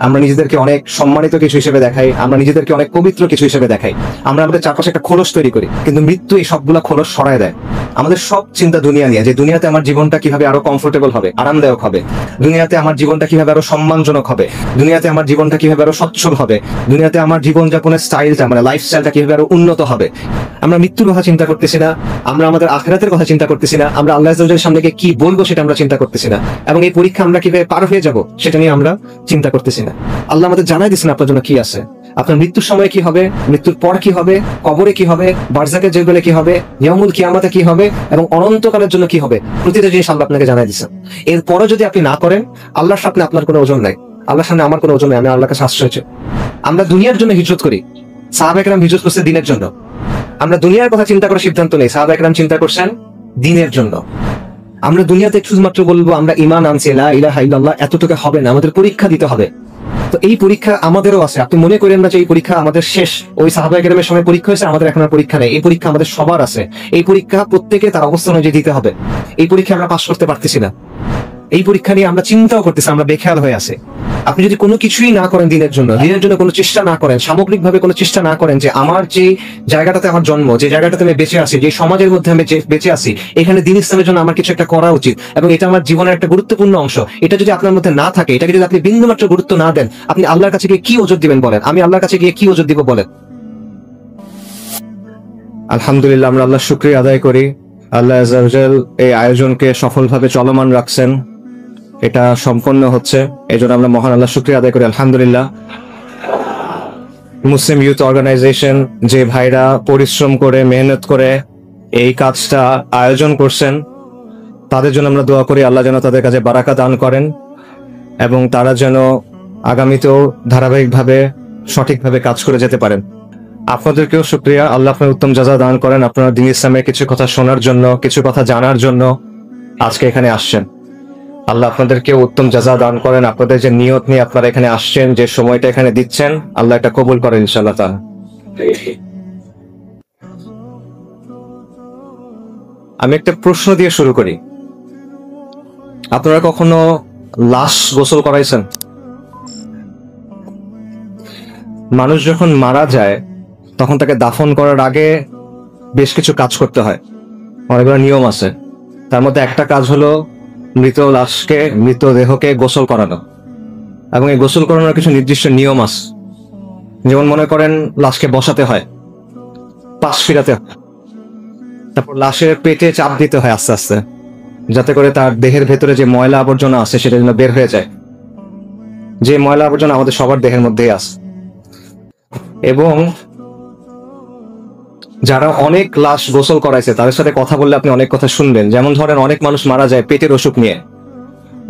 আমরা নিজেদেরকে অনেক সম্মানিত কিছু হিসেবে দেখাই, আমরা নিজেদেরকে অনেক পবিত্র কিছু হিসেবে দেখাই, আমরা আমাদের চারপাশে একটা খোলস তৈরি করি, কিন্তু মৃত্যু এই সবগুলা খোলস সরায় দেয়। আমাদের সব চিন্তা দুনিয়া নিয়ে, যে দুনিয়াতে আমার জীবনটা কিভাবে আরো কমফোর্টেবল হবে, আরামদায়ক হবে, দুনিয়াতে আমার জীবনটা কিভাবে আরো সম্মানজনক হবে, দুনিয়াতে আমার জীবনটা কিভাবে আরো সচ্ছল হবে, দুনিয়াতে আমার জীবনযাপনের স্টাইলটা মানে লাইফস্টাইলটা কিভাবে আরো উন্নত হবে। আমরা মৃত্যুর কথা চিন্তা করতেছি না, আমরা আমাদের আখিরাতের কথা চিন্তা করতেছি না, আমরা আল্লাহ আযজা ওয়াজালের সামনে গিয়ে কি বলবো সেটা আমরা চিন্তা করতেছি না, এবং এই পরীক্ষা আমরা কিভাবে পার হয়ে যাব সেটা নিয়ে আমরা চিন্তা করতেছি না। আল্লাহ আমাদের জানাই দিচ্ছেন আপনার জন্য কি আছে, আপনার মৃত্যুর সময় কি হবে, মৃত্যুর পর কি হবে, কবরে কি হবে, বারজাকে জেলবেলে কি হবে, ইয়াউমুল কিয়ামাতে কি হবে, এবং অনন্তকালের জন্য কি হবে, প্রতিটা জিনিস আল্লাহ আপনাকে জানাই দিচ্ছেন। এরপরও যদি আপনি না করেন, আল্লাহর সামনে আপনার কোনো ওজন নাই, আল্লাহর সামনে আমার কোনো ওজন নাই, আমি আল্লাহর কাছে আশ্রয় চাই। আমরা দুনিয়ার জন্য হিজরত করি, সাহাবা একরাম হিজরত করছে দিনের জন্য। আমরা দুনিয়ার কথা চিন্তা করার সিদ্ধান্ত নেই, সাহাবা একরাম চিন্তা করছেন দিনের জন্য। আমরা দুনিয়াতে শুধুমাত্র বলবো আমরা ঈমান আনছি, লা ইলাহা ইল্লাল্লাহ, এতটুকু হবে না, আমাদের পরীক্ষা দিতে হবে। তো এই পরীক্ষা আমাদেরও আছে। আপনি মনে করেন না যে এই পরীক্ষা আমাদের শেষ, ওই সাহাবা কেরামের সময় পরীক্ষা হয়েছে, আমাদের এখন আর পরীক্ষা নেই। এই পরীক্ষা আমাদের সবার আছে। এই পরীক্ষা প্রত্যেকে তার অবস্থান অনুযায়ী দিতে হবে। এই পরীক্ষা আমরা পাস করতে পারতেছি না, এই পরীক্ষা নিয়ে আমরা চিন্তাও করতেছি, আমরা বেখেয়াল হয়ে আছে। আপনি যদি কোনো কিছুই না করেন দিনের জন্য কোনো চেষ্টা না করেন, সামগ্রিকভাবে কোনো চেষ্টা না করেন যে আমার যে জায়গাটাতে আমার জন্ম, যে জায়গাটাতে আমি বেঁচে আছি, যে সমাজের মধ্যে আমি বেঁচে আছি, এখানে দ্বীন ইসলামের জন্য আমার কিছু একটা করা উচিত এবং এটা আমার জীবনের একটা গুরুত্বপূর্ণ অংশ, এটা যদি আপনার মধ্যে না থাকে, এটাকে যদি আপনি বিন্দুমাত্র গুরুত্ব না দেন, আপনি আল্লাহর কাছে গিয়ে কি ওজর দিবেন বলেন? আমি আল্লাহর কাছে গিয়ে কি ওজর দিব বলেন? আলহামদুলিল্লাহ, আমরা আল্লাহর শুকরিয়া আদায় করি। আল্লাহ আযজা ওয়া জাল এই আয়োজনকে সফলভাবে চলমান রাখছেন, এটা সম্পন্ন হচ্ছে, এই জন্য আমরা মহান আল্লাহ শুকরিয়া আদায় করি। আলহামদুলিল্লাহ, মুসলিম ইউথ অর্গানাইজেশন যে ভাইরা পরিশ্রম করে মেহনত করে এই কাজটা আয়োজন করছেন, তাদের জন্য আমরা দোয়া করি আল্লাহ যেন তাদের কাছে বারাকা দান করেন এবং তারা যেন আগামীতেও ধারাবাহিকভাবে সঠিকভাবে কাজ করে যেতে পারেন। আপনাদেরকেও শুকরিয়া, আল্লাহ আপনার উত্তম জাযা দান করেন। আপনারা দ্বীন ইসলামের কিছু কথা শোনার জন্য, কিছু কথা জানার জন্য আজকে এখানে আসছেন। আল্লাহ আপনাদেরকে উত্তম জাযা দান করেন। আপনাদের যে নিয়ত নিয়ে আপনারা এখানে আসছেন, যে সময়টা এখানে দিচ্ছেন, আল্লাহ এটা কবুল করেন ইনশাআল্লাহ তাআলা। আমি একটা প্রশ্ন দিয়ে শুরু করি। আপনারা কখনো লাশ গোসল করাইছেন? মানুষ যখন মারা যায় তখন তাকে দাফন করার আগে বেশ কিছু কাজ করতে হয়, অনেকগুলো নিয়ম আছে। তার মধ্যে একটা কাজ হলো মৃত লাশকে, মৃতদেহকে গোসল করানো, এবং এই গোসল করানোর কিছু নির্দিষ্ট নিয়ম আছে। যেমন মনে করেন লাশকে বসাতে হয়, পাশ ফিরাতে হয়, তারপর লাশের পেটে চাপ দিতে হয় আস্তে আস্তে, যাতে করে তার দেহের ভেতরে যে ময়লা আবর্জনা আছে সেটা যেন বের হয়ে যায়। যে ময়লা আবর্জনা আমাদের সবার দেহের মধ্যেই আছে। এবং যারা অনেক লাশ গোসল করাইছে তাদের সাথে কথা বললে আপনি অনেক কথা শুনবেন। যেমন ধরেন, অনেক মানুষ মারা যায় পেটের অসুখ নিয়ে,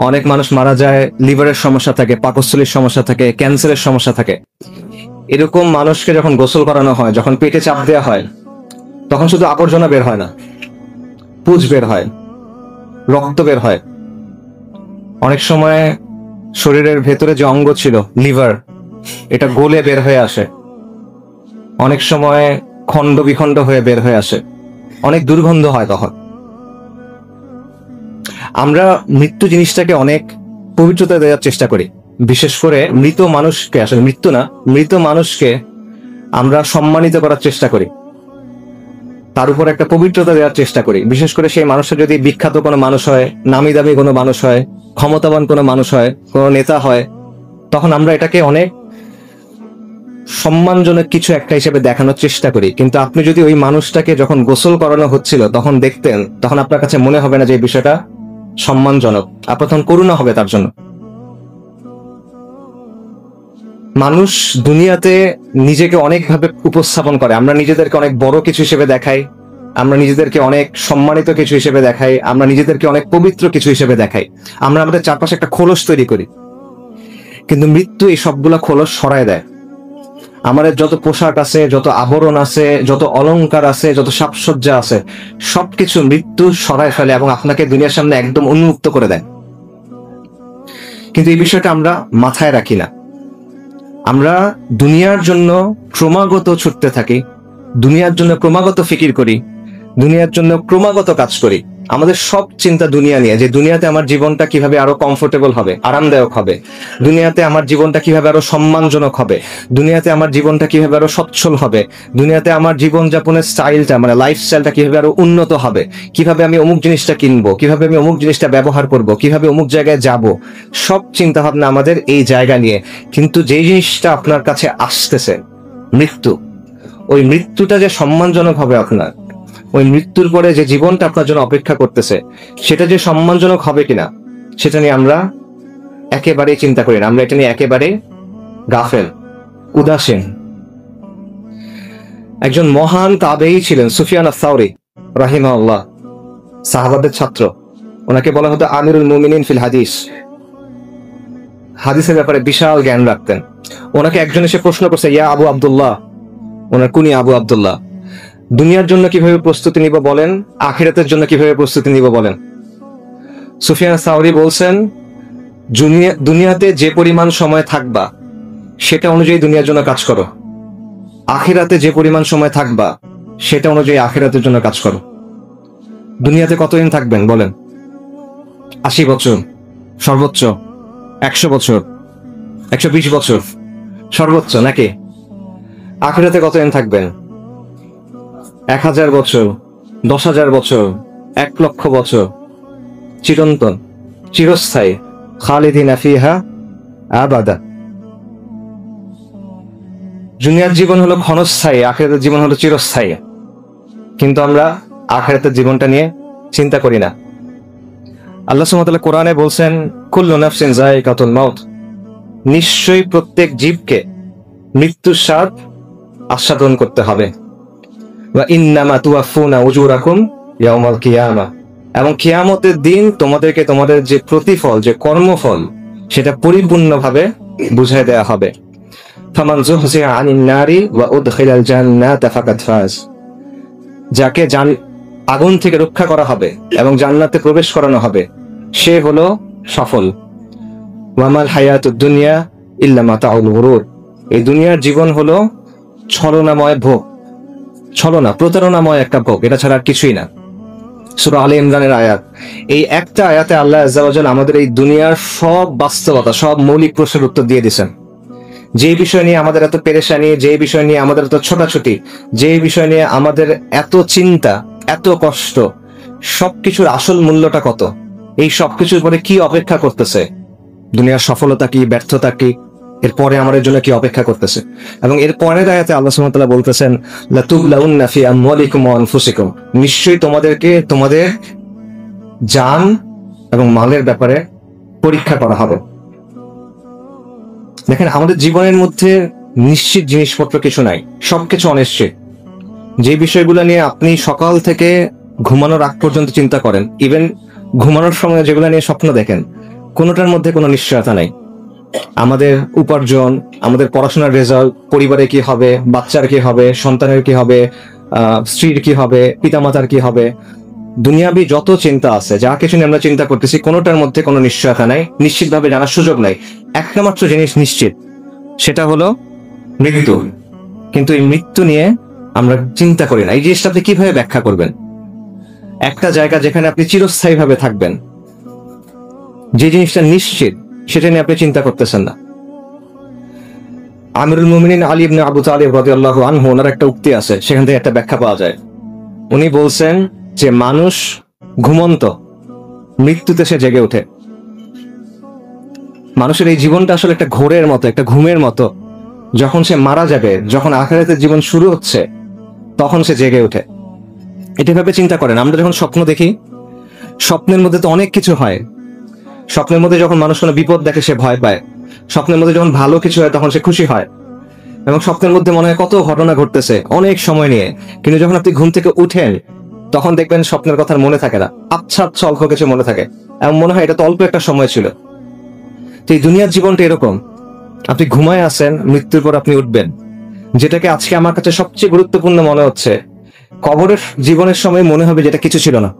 অনেক মানুষ মারা যায় লিভারের সমস্যা থাকে, পাকস্থলীর সমস্যা থাকে, ক্যান্সারের সমস্যা থাকে। এরকম মানুষকে যখন গোসল করানো হয়, যখন পেটে চাপ দেওয়া হয়, তখন শুধু আবর্জনা বের হয় না, পুজ বের হয়, রক্ত বের হয়। অনেক সময় শরীরের ভেতরে যে অঙ্গ ছিল লিভার, এটা গলে বের হয়ে আসে। অনেক সময় খণ্ড বিখণ্ড হয়ে বের হয়ে আসে, অনেক দুর্গন্ধ হয়। তখন আমরা মৃত্যু জিনিসটাকে অনেক পবিত্রতা দেওয়ার চেষ্টা করি। বিশেষ করে মৃত মানুষকে, আসলে মৃত্যু না, মৃত মানুষকে আমরা সম্মানিত করার চেষ্টা করি, তার উপর একটা পবিত্রতা দেওয়ার চেষ্টা করি। বিশেষ করে সেই মানুষটা যদি বিখ্যাত কোনো মানুষ হয়, নামি দামি কোনো মানুষ হয়, ক্ষমতাবান কোনো মানুষ হয়, কোনো নেতা হয়, তখন আমরা এটাকে অনেক সম্মানজনক কিছু একটা হিসেবে দেখানোর চেষ্টা করি। কিন্তু আপনি যদি ওই মানুষটাকে যখন গোসল করানো হচ্ছিল তখন দেখতেন, তখন আপনার কাছে মনে হবে না যে এই বিষয়টা সম্মানজনক, আপনার তখন করুণা হবে তার জন্য। মানুষ দুনিয়াতে নিজেকে অনেকভাবে উপস্থাপন করে। আমরা নিজেদেরকে অনেক বড় কিছু হিসেবে দেখাই, আমরা নিজেদেরকে অনেক সম্মানিত কিছু হিসেবে দেখাই, আমরা নিজেদেরকে অনেক পবিত্র কিছু হিসেবে দেখাই। আমরা আমাদের চারপাশে একটা খোলস তৈরি করি, কিন্তু মৃত্যু এই সবগুলা খোলস সরায় দেয়। আমাদের যত পোশাক আছে, যত আবরণ আছে, যত অলংকার আছে, যত সাজসজ্জা আছে, সবকিছু মৃত্যু সরায় ফেলে এবং আপনাকে দুনিয়ার সামনে একদম উন্মুক্ত করে দেয়। কিন্তু এই বিষয়টা আমরা মাথায় রাখি না। আমরা দুনিয়ার জন্য ক্রমাগত ছুটতে থাকি, দুনিয়ার জন্য ক্রমাগত ফিকির করি, দুনিয়ার জন্য ক্রমাগত কাজ করি, আমাদের সব চিন্তা দুনিয়া নিয়ে, যে দুনিয়াতে আমার জীবনটা কিভাবে আরো কমফোর্টেবল হবে, আরামদায়ক হবে, দুনিয়াতে আমার জীবনটা কিভাবে আরো সম্মানজনক হবে, দুনিয়াতে আমার জীবনটা কিভাবে আরো সচ্ছল হবে, দুনিয়াতে আমার জীবনযাপনের স্টাইলটা মানে লাইফস্টাইলটা কিভাবে আরো উন্নত হবে, কিভাবে আমি অমুক জিনিসটা কিনবো, কিভাবে আমি অমুক জিনিসটা ব্যবহার করব, কিভাবে অমুক জায়গায় যাব, সব চিন্তা ভাবনা আমাদের এই জায়গা নিয়ে। কিন্তু যেই জিনিসটা আপনার কাছে আসতেছে, মৃত্যু, ওই মৃত্যুটা যে সম্মানজনক হবে আপনার, ওই মৃত্যুর পরে যে জীবনটা আপনার জন্য অপেক্ষা করতেছে, সেটা যে সম্মানজনক হবে কিনা, সেটা নিয়ে আমরা একেবারেই চিন্তা করি না। আমরা এটা নিয়ে একেবারে গাফেল, উদাসীন। একজন মহান তাবেঈ ছিলেন সুফিয়ান আস-সাওরী রাহিমাহুল্লাহ, সাহাবাদের ছাত্র। ওনাকে বলা হতো আমিরুল মুমিনিন ফিল হাদিস। হাদিসের ব্যাপারে বিশাল জ্ঞান রাখতেন। ওনাকে একজন এসে প্রশ্ন করছে, ইয়া আবু আব্দুল্লাহ, ওনার কুনি আবু আব্দুল্লাহ, দুনিয়ার জন্য কিভাবে প্রস্তুতি নিব বলেন, আখিরাতের জন্য কিভাবে প্রস্তুতি নিব বলেন। সুফিয়ান সাওরী বলছেন, দুনিয়াতে যে পরিমাণ সময় থাকবা সেটা অনুযায়ী দুনিয়ার জন্য কাজ করো, আখিরাতে যে পরিমাণ সময় থাকবা সেটা অনুযায়ী আখিরাতের জন্য কাজ করো। দুনিয়াতে কতদিন থাকবেন বলেন? 80 বছর সর্বোচ্চ, 100 বছর, 120 বছর সর্বোচ্চ, নাকি? আখিরাতে কতদিন থাকবেন? 1000 বছর, 10,000 বছর, 1 লক্ষ বছর, চিরন্তন, চিরস্থায়ী, খালিদিনা ফিহা আবাদা। দুনিয়ার জীবন হলো ক্ষণস্থায়ী, আখিরাতের জীবন হলো চিরস্থায়ী। কিন্তু আমরা আখিরাতের জীবনটা নিয়ে চিন্তা করি না। আল্লাহ সুবহানাহু ওয়া তাআলা কোরআনে বলছেন, কুল্লু নাফসিন যায়িকাতুল মাউত, নিশ্চয়ই প্রত্যেক জীবকে মৃত্যুর স্বাদ আস্বাদন করতে হবে। ওয়া ইন্নামা তুওয়াফুনা উজুরাকুম ইয়াউমাল কিয়ামা, এবং কিয়ামতের দিন তোমাদেরকে তোমাদের যে প্রতিফল, যে কর্মফল, সেটা পরিপূর্ণভাবে বুঝিয়ে দেওয়া হবে। ফামান যুহজিয়া আনিন নারি ওয়া উদখিলাল জান্নাতা ফাকাদ ফাজ, যাকে আগুন থেকে রক্ষা করা হবে এবং জান্নাতে প্রবেশ করানো হবে, সে হলো সফল। ওয়ামাল হায়াতুদ দুনিয়া ইল্লা মাতাউল গুরুর, এই দুনিয়ার জীবন হলো ছলনাময় ভোগ, ছলনা, প্রতারণাময় একটা ভোগ, এটা ছাড়া আর কিছুই না। সূরা আলে ইমরানের আয়াত। এই একটা আয়াতে আল্লাহ আযজা ওয়া জাল আমাদের এই দুনিয়ার সব বাস্তবতা, সব মৌলিক প্রশ্নের উত্তর দিয়ে দিয়েছেন। যে বিষয় নিয়ে আমাদের এত পেরেশানি, যে বিষয় নিয়ে আমাদের এত ছোটাছুটি, যে বিষয় নিয়ে আমাদের এত চিন্তা, এত কষ্ট, সবকিছুর আসল মূল্যটা কত, এই সবকিছুর পরে কি অপেক্ষা করতেছে, দুনিয়ার সফলতা কি, ব্যর্থতা কি, এরপরে আমাদের জন্য কি অপেক্ষা করতেছে। এবং এর পরের আয়াতে আল্লাহ সুবহানাহু ওয়া তাআলা বলতেছেন, লাতুবলাউন্না ফি আমওয়ালিকুম ওয়া আনফুসিকুম, নিশ্চয়ই তোমাদেরকে তোমাদের জান এবং মালের ব্যাপারে পরীক্ষা করা হবে। দেখেন, আমাদের জীবনের মধ্যে নিশ্চিত জিনিসপত্র কিছু নাই, সবকিছু অনিশ্চিত। যে বিষয়গুলো নিয়ে আপনি সকাল থেকে ঘুমানোর আগ পর্যন্ত চিন্তা করেন, ইভেন ঘুমানোর সময় যেগুলো নিয়ে স্বপ্ন দেখেন, কোনোটার মধ্যে কোনো নিশ্চয়তা নাই। আমাদের উপার্জন, আমাদের পড়াশোনার রেজাল্ট, পরিবারে কি হবে, বাচ্চার কি হবে, সন্তানের কি হবে, স্ত্রীর কি হবে, পিতামাতার কি হবে, দুনিয়াবি যত চিন্তা আছে, যা কিছু নিয়ে আমরা চিন্তা করতেছি, কোনোটার মধ্যে কোনো নিশ্চয়তা নাই, নিশ্চিতভাবে জানার সুযোগ নাই। একটা মাত্র জিনিস নিশ্চিত, সেটা হলো মৃত্যু। কিন্তু এই মৃত্যু নিয়ে আমরা চিন্তা করি না। এই জিনিসটা আপনি কিভাবে ব্যাখ্যা করবেন? একটা জায়গা যেখানে আপনি চিরস্থায়ী ভাবে থাকবেন, যে জিনিসটা নিশ্চিত, সেটা নিয়ে আপনি চিন্তা করতেছেন না। আমিরুল মুমিনিন আলী ইবনে আবু তালিব রাদিয়াল্লাহু আনহু, ওনার একটা উক্তি আছে, সেখান থেকে একটা ব্যাখ্যা পাওয়া যায়। উনি বলছেন যে মানুষ ঘুমন্ত, মৃত্যুতে সে জেগে ওঠে। মানুষের এই জীবনটা আসলে একটা ঘোরের মতো, একটা ঘুমের মতো। যখন সে মারা যাবে, যখন আখিরাতের জীবন শুরু হচ্ছে, তখন সে জেগে ওঠে। এটা ভাবে চিন্তা করেন, আমরা যখন স্বপ্ন দেখি, স্বপ্নের মধ্যে তো অনেক কিছু হয়। স্বপ্নের মধ্যে যখন মানুষ কোনো বিপদ দেখে সে ভয় পায়, স্বপ্নের মধ্যে যখন ভালো কিছু হয় তখন সে খুশি হয়, এবং স্বপ্নের মধ্যে মনে হয় কত ঘটনা ঘটতেছে অনেক সময় নিয়ে। কিন্তু যখন আপনি ঘুম থেকে উঠেন, তখন দেখবেন স্বপ্নের কথা মনে থাকে না, আচ্ছা আচ্ছা অল্প কিছু মনে থাকে, এবং মনে হয় এটা তো অল্প একটা সময় ছিল। তো এই দুনিয়ার জীবনটা এরকম, আপনি ঘুমায় আছেন, মৃত্যুর পর আপনি উঠবেন। যেটাকে আজকে আমার কাছে সবচেয়ে গুরুত্বপূর্ণ মনে হচ্ছে, কবরের জীবনের সময় মনে হবে যেটা কিছু ছিল না।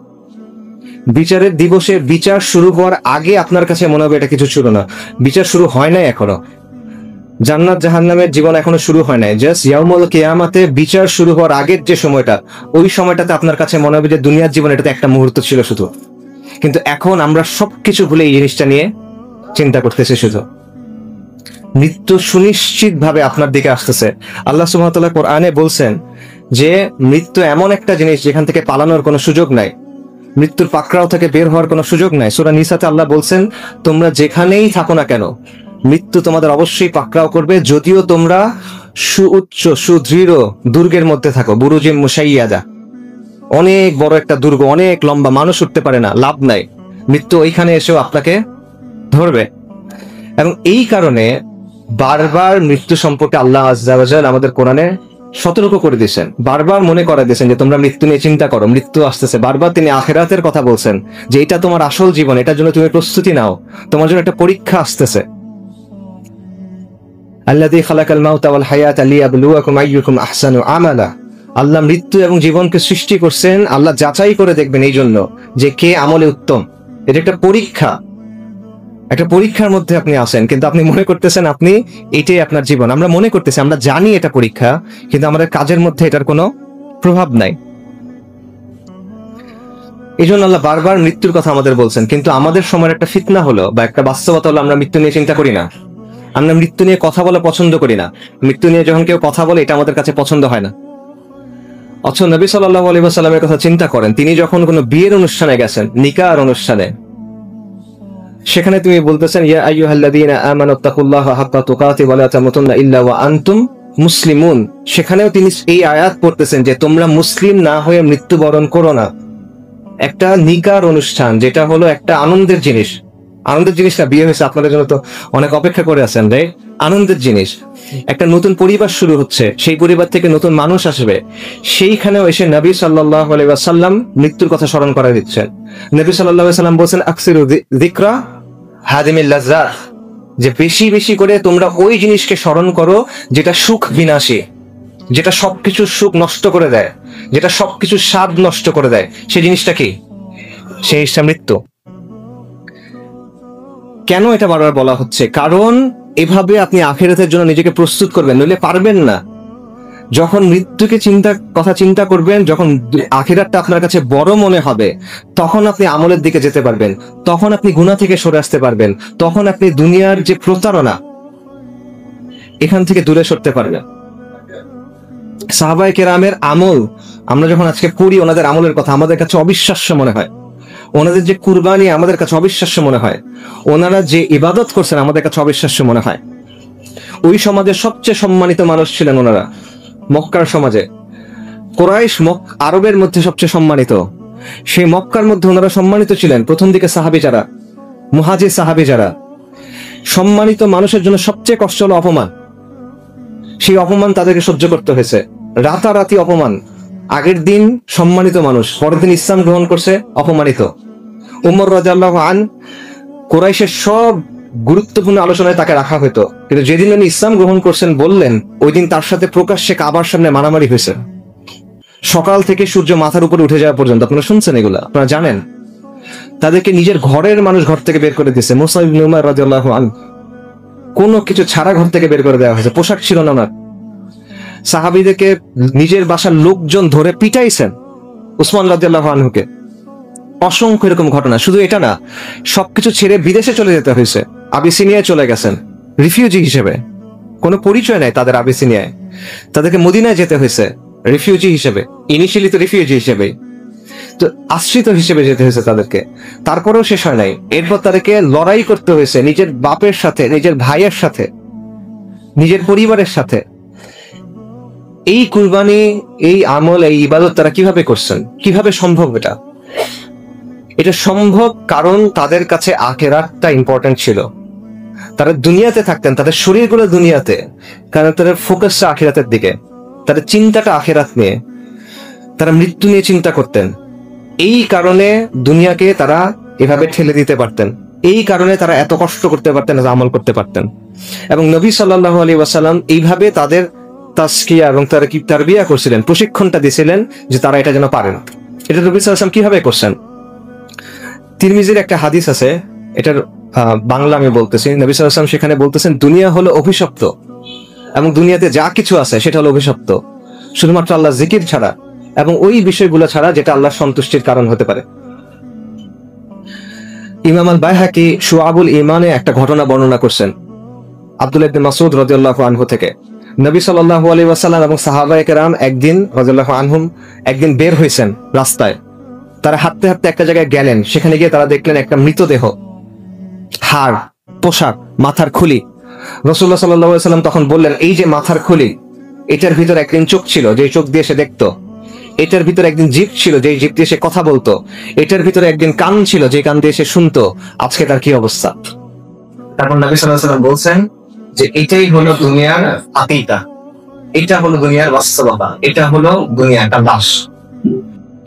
বিচারের দিবসে বিচার শুরু হওয়ার আগে আপনার কাছে মনে হবে এটা কিছু ছিল না, বিচার শুরু হয় নাই এখনো। জান্নাত জাহান্নামের জীবন এখনো শুরু হয় নাই, জাস্ট ইয়াউমুল কিয়ামাতে বিচার শুরু হওয়ার আগের যে সময়টা, ওই সময়টাতে আপনার কাছে মনে হবে যে দুনিয়ার জীবন এটাতে একটা মুহূর্ত ছিল শুধু। কিন্তু এখন আমরা সবকিছু ভুলে এই জিনিসটা নিয়ে চিন্তা করতেছি। শুধু মৃত্যু সুনিশ্চিত ভাবে আপনার দিকে আসতেছে। আল্লাহ সুবহানাহু ওয়া তাআলা কোরআনে বলছেন যে মৃত্যু এমন একটা জিনিস যেখান থেকে পালানোর কোনো সুযোগ নাই, মৃত্যুর পাকড়াও থেকে বের হওয়ার কোনো সুযোগ নাই। সূরা নিসাতে আল্লাহ বলছেন, তোমরা যেখানেই থাকো না কেন মৃত্যু তোমাদের অবশ্যই পাকড়াও করবে, যদিও তোমরা সুউচ্চ সুদৃঢ় দুর্গের মধ্যে থাকো। বুরুজিম মুশাইয়াদা, অনেক বড় একটা দুর্গ, অনেক লম্বা, মানুষ উঠতে পারে না, লাভ নাই, মৃত্যু ওইখানে এসেও আপনাকে ধরবে। এবং এই কারণে বারবার মৃত্যু সম্পর্কে আল্লাহ আযজা ওয়া জাল আমাদের কোরআনে সতর্ক করে দিয়েছেন, বারবার মনে করে দিয়েছেন যে তোমরা মৃত্যু নিয়ে চিন্তা করো, মৃত্যু আসতেছে। বারবার তিনি আখিরাতের কথা বলছেন যে এটা তোমার আসল জীবন, এটার জন্য তুমি প্রস্তুতি নাও, তোমার জন্য একটা পরীক্ষা আসতেছে। আল্লাযী খালাকাল মাউতা ওয়াল হায়াতা লিয়াবলুয়াকুম আইয়ুকুম আহসানু আমালা। আল্লাহ মৃত্যু এবং জীবনকে সৃষ্টি করছেন, আল্লাহ যাচাই করে দেখবেন এই জন্য যে কে আমলে উত্তম। এটা একটা পরীক্ষা, একটা পরীক্ষার মধ্যে আপনি আছেন, কিন্তু আপনি মনে করতেছেন আপনি এটাই আপনার জীবন। আমরা মনে করতেছি, আমরা জানি এটা পরীক্ষা, কিন্তু আমাদের কাজের মধ্যে এটার কোনো প্রভাব নাই। এই জন্য আল্লাহ বারবার মৃত্যুর কথা আমাদের বলছেন। কিন্তু আমাদের সময়ের একটা ফিতনা হলো বা একটা বাস্তবতা হলো, আমরা মৃত্যু নিয়ে চিন্তা করি না, আমরা মৃত্যু নিয়ে কথা বলা পছন্দ করি না। মৃত্যু নিয়ে যখন কেউ কথা বলে এটা আমাদের কাছে পছন্দ হয় না। অথচ নবী সাল্লাল্লাহু আলাইহি ওয়াসাল্লামের কথা চিন্তা করেন, তিনি যখন কোনো বিয়ের অনুষ্ঠানে গেছেন, নিকার অনুষ্ঠানে, সেখানে তুমি বলতেছেন ইয়া আইয়ুহাল্লাযীনা আমানুত্তাকুল্লাহা হাক্কা তুকাতিহি ওয়া লা তামুতুন্না ইল্লা ওয়া আনতুম মুসলিমুন। সেখানেও তিনি এই আয়াত পড়তেছেন যে তোমরা মুসলিম না হয়ে মৃত্যুবরণ করো না। একটা নিকার অনুষ্ঠান, যেটা হলো একটা আনন্দের জিনিস, আনন্দের জিনিসটা বিয়ে হয়েছে আপনাদের জন্য তো অনেক অপেক্ষা করে আছেন, রাইট? আনন্দের জিনিস, একটা নতুন পরিবার শুরু হচ্ছে, সেই পরিবার থেকে নতুন মানুষ আসবে, সেইখানেও এসে নবী সাল্লাল্লাহু আলাইহি ওয়াসাল্লাম মৃত্যুর কথা স্মরণ করে দিচ্ছেন। নবী সাল্লাল্লাহু আলাইহি ওয়াসাল্লাম বলেন আকসিরু যিকরা হাদিমিল লাজ্জাত, যে বেশি বেশি করে তোমরা ওই জিনিসকে স্মরণ করো যেটা সুখ বিনাশী, যেটা সবকিছু সুখ নষ্ট করে দেয়, যেটা সবকিছু স্বাদ নষ্ট করে দেয়। সেই জিনিসটা কি? সেই জিনিসটা মৃত্যু। কেন এটা বারবার বলা হচ্ছে? কারণ এভাবে আপনি আখিরাতের জন্য নিজেকে প্রস্তুত করবেন, নইলে পারবেন না। যখন মৃত্যুকে কথা চিন্তা করবেন, যখন আখিরাতটা আপনার কাছে বড় মনে হবে, তখন আপনি আমলের দিকে যেতে পারবেন, তখন আপনি গুনাহ থেকে সরে আসতে পারবেন, তখন আপনি দুনিয়ার যে প্রতারণা এখান থেকে দূরে সরতে পারবেন। সাহাবায়ে কেরামের আমল আমরা যখন আজকে পড়ি, ওনাদের আমলের কথা আমাদের কাছে অবিশ্বাস্য মনে হয়, ওনাদের যে কুরবানি আমাদের কাছে অবিশ্বাস্য মনে হয়, ওনারা যে ইবাদত করছেন আমাদের কাছে অবিশ্বাস্য মনে হয়। ওই সমাজের সবচেয়ে সম্মানিত মানুষ ছিলেন ওনারা, মক্কার সমাজে। কুরাইশ আরবের মধ্যে সবচেয়ে সম্মানিত, সেই মক্কার মধ্যে ওনারা সম্মানিত ছিলেন। প্রথম দিকে সাহাবী যারা, মুহাজির সাহাবী যারা, সম্মানিত মানুষের জন্য সবচেয়ে কষ্ট হলো অপমান। সেই অপমান তাদেরকে সহ্য করতে হয়েছে, রাতারাতি অপমান। আগের দিন সম্মানিত মানুষ, পরের দিন ইসলাম গ্রহণ করছে, অপমানিত। উমর রাদিয়াল্লাহু আনহু, কুরাইশের সব গুরুত্বপূর্ণ আলোচনায় তাকে রাখা হতো, কিন্তু যেদিন উনি ইসলাম গ্রহণ করছেন বললেন, ওই দিন তার সাথে প্রকাশ্যে কাবার সামনে মারামারি হয়েছে, সকাল থেকে সূর্য মাথার উপরে উঠে যাওয়া পর্যন্ত। আপনারা শুনছেন এগুলা, আপনারা জানেন। তাদেরকে নিজের ঘরের মানুষ ঘর থেকে বের করে দিয়েছে। মুসা ইবনে উমার রাদিয়াল্লাহু আনহু কোনো কিছু ছাড়া ঘর থেকে বের করে দেওয়া হয়েছে, পোশাক ছিল না ওনার। সাহাবীদেরকে নিজের বাসার লোকজন ধরে পিটাইছেন, উসমান রাদিয়াল্লাহু আনহুকে। অসংখ্য এরকম ঘটনা। শুধু এটা না, সবকিছু ছেড়ে বিদেশে চলে যেতে হয়েছে, আবিসিনিয়ায় চলে গেছেন রিফিউজি হিসেবে, কোনো পরিচয় নাই তাদের আবিসিনিয়ায়। তাদেরকে মদিনায় যেতে হয়েছে রিফিউজি হিসেবে, ইনিশিয়ালি তো রিফিউজি হিসেবে, তো আশ্রিত হিসেবে যেতে হয়েছে তাদেরকে। তারপরেও শেষ হয় নাই, এরপর তাদেরকে লড়াই করতে হয়েছে নিজের বাপের সাথে, নিজের ভাইয়ের সাথে, নিজের পরিবারের সাথে। এই কুরবানি, এই আমল, এই ইবাদত তারা কিভাবে করছেন? কিভাবে সম্ভব এটা? এটা সম্ভব কারণ তাদের কাছে আখিরাতটা ইম্পর্টেন্ট ছিল। তারা দুনিয়াতে থাকতেন, তাদের শরীরগুলো দুনিয়াতে, কারণ তাদের ফোকাসটা আখিরাতের দিকে, তাদের চিন্তাটা আখিরাত নিয়ে, তারা মৃত্যু নিয়ে চিন্তা করতেন। এই কারণে দুনিয়াকে তারা এভাবে ঠেলে দিতে পারতেন, এই কারণে তারা এত কষ্ট করতে পারতেন, আমল করতে পারতেন। এবং নবী সাল্লাল্লাহু আলাইহি ওয়াসাল্লাম এইভাবে তাদের তাসকিয়া এবং তারা কি তারবিয়া করছিলেন, প্রশিক্ষণটা দিয়েছিলেন যে তারা এটা যেন পারেন। এটা নবী সাল্লাল্লাহু আলাইহি ওয়াসাল্লাম কিভাবে করছেন? তিরমিজির একটা হাদিস আছে, এটার বাংলা আমি বলতেছি। নবী সাল্লাল্লাহু আলাইহি ওয়াসাল্লাম সেখানে বলতেছেন, দুনিয়া হলো অভিশপ্ত, এবং দুনিয়াতে যা কিছু আছে সেটা হলো অভিশপ্ত, শুধুমাত্র আল্লাহ জিকির ছাড়া এবং ওই বিষয়গুলো ছাড়া যেটা আল্লাহর সন্তুষ্টির কারণ হতে পারে। ইমাম আল বাইহাকি শুআবুল ঈমানে একটা ঘটনা বর্ণনা করছেন আব্দুল্লাহ ইবনে মাসউদ রাদিয়াল্লাহু আনহু থেকে। নবী সাল্লাল্লাহু আলাইহি ওয়াসাল্লাম এবং সাহাবায়ে কেরাম একদিন রাদিয়াল্লাহু আনহুম একদিন বের হয়েছেন রাস্তায়। তারা হাঁটতে হাঁটতে একটা জায়গায় গেলেন, সেখানে গিয়ে তারা দেখলেন একটা মৃতদেহ, হাড়, পোশাক, মাথার খুলি। রাসূলুল্লাহ সাল্লাল্লাহু আলাইহি ওয়াসাল্লাম তখন বললেন, এই যে মাথার খুলি, এটার ভিতর একদিন চোখ ছিল যে চোখ দিয়ে সে দেখতো, এটার ভিতরে একদিন জিভ ছিল যে জিভ দিয়ে সে কথা বলতো, এটার ভিতরে একদিন কান ছিল যে কান দিয়ে সে শুনতো, আজকে তার কি অবস্থা। তারপর নবী সাল্লাল্লাহু আলাইহি ওয়াসাল্লাম বলছেন যে এটাই হলো দুনিয়ার হাকিকত, এটা হলো দুনিয়ার বাস্তবতা, এটা হলো দুনিয়ার একটা লাশ।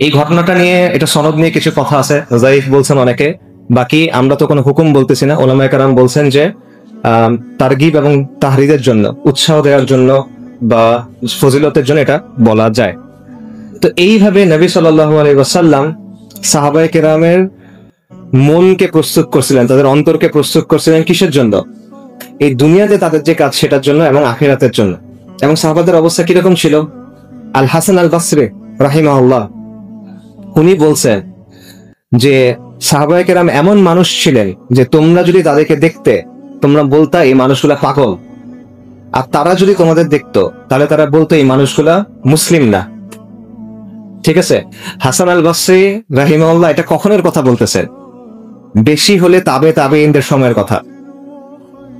এই ঘটনাটা নিয়ে, এটা সনদ নিয়ে কিছু কথা আছে, যায়িফ বলছেন অনেকে। বাকি আমরা তো কোনো হুকুম বলতেছি না, উলামায়ে কেরাম বলছেন যে তারগিব এবং তাহরিদের জন্য, উৎসাহ দেওয়ার জন্য বা ফজিলতের জন্য এটা বলা যায়। তো এইভাবে নবী সাল্লাল্লাহু আলাইহি ওয়াসাল্লাম সাহাবায়ে কেরামের মনকে প্রস্তুত করছিলেন, তাদের অন্তরকে প্রস্তুত করছিলেন কিসের জন্য? এই দুনিয়াতে তাদের যে কাজ সেটার জন্য এবং আখিরাতের জন্য। এবং সাহাবাদের অবস্থা কিরকম ছিল? আল হাসান আল বসরি রাহিমাহুল্লাহ উনি বলছেন যে সাহাবায়ে কেরাম এমন মানুষ ছিলেন যে তোমরা যদি তাদেরকে দেখতে, তোমরা বলতা এই মানুষগুলা পাগল, আর তারা যদি তোমাদের দেখতো তাহলে তারা বলতো এই মানুষগুলা মুসলিম না। ঠিক আছে, হাসান আল বসরি রাহিমাহুল্লাহ এটা কখনের কথা বলতেছেন? বেশি হলে তাবেঈনদের সময়ের কথা,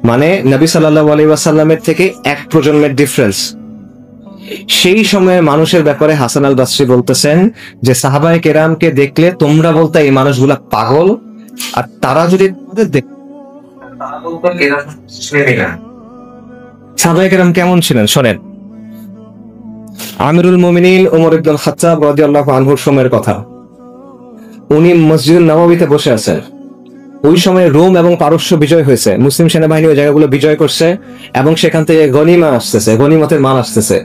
মানে নবী সাল্লাল্লাহু আলাইহি ওয়াসাল্লামের থেকে এক প্রজন্মের ডিফারেন্স। সেই সময়ের মানুষের ব্যাপারে হাসান আল বসরি বলতেছেন যে সাহাবায়ে কেরামকে দেখলে তোমরা বলতে এই মানুষগুলা পাগল, আর তারা যদি সাহাবায়ে কেরাম কেমন ছিলেন শোনেন। আমিরুল মুমিনিন ওমর ইবনুল খাত্তাব রাদিয়াল্লাহু আনহুর সময়ের কথা। উনি মসজিদুন নববীতে বসে আছেন। ওই সময় রোম এবং পারস্য বিজয় হয়েছে, মুসলিম সেনাবাহিনী ওই জায়গাগুলো বিজয় করছে এবং সেখান থেকে গনিমা আসতেছে, গনিমতের মাল আসতেছে।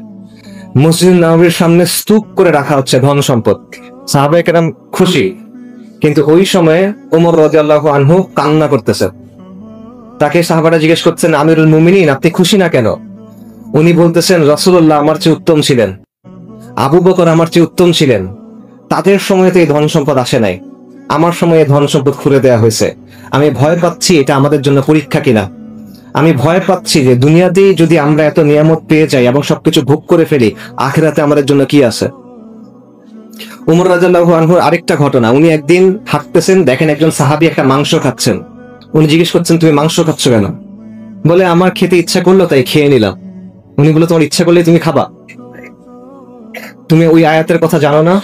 মসজিদ নববীর সামনে স্তূপ করে রাখা হচ্ছে ধন সম্পদ। সাহাবায়ে কেরাম খুশি, কিন্তু ওই সময়ে ওমর রাদিয়াল্লাহু আনহু কান্না করতেছে। তাকে সাহাবারা জিজ্ঞেস করছেন, আমিরুল মুমিনিন আপনি খুশি না কেন? উনি বলতেছেন, রাসূলুল্লাহ আমার চেয়ে উত্তম ছিলেন, আবু বকর আমার চেয়ে উত্তম ছিলেন, তাদের সময় তো এই ধন সম্পদ আসে নাই, আমার সময়ে ধন সম্পদ খুলে দেওয়া হয়েছে। আমি ভয় পাচ্ছি এটা আমাদের জন্য পরীক্ষা কিনা। আমি ভয় পাচ্ছি যে দুনিয়াতেই যদি আমরা এত নিয়ামত পেয়ে যাই এবং সবকিছু ভোগ করে ফেলি, আখিরাতে আমাদের জন্য কি আছে। উমর রাদিয়াল্লাহু আনহুর আরেকটা ঘটনা, উনি একদিন হাঁটতেছেন, দেখেন একজন সাহাবী একটা মাংস খাচ্ছেন। উনি জিজ্ঞেস করছেন, তুমি মাংস খাচ্ছ কেন? বলে, আমার খেতে ইচ্ছা করলো তাই খেয়ে নিলাম। উনি বলে, তোমার ইচ্ছা করলে তুমি খাবা? তুমি ওই আয়াতের কথা জানো না?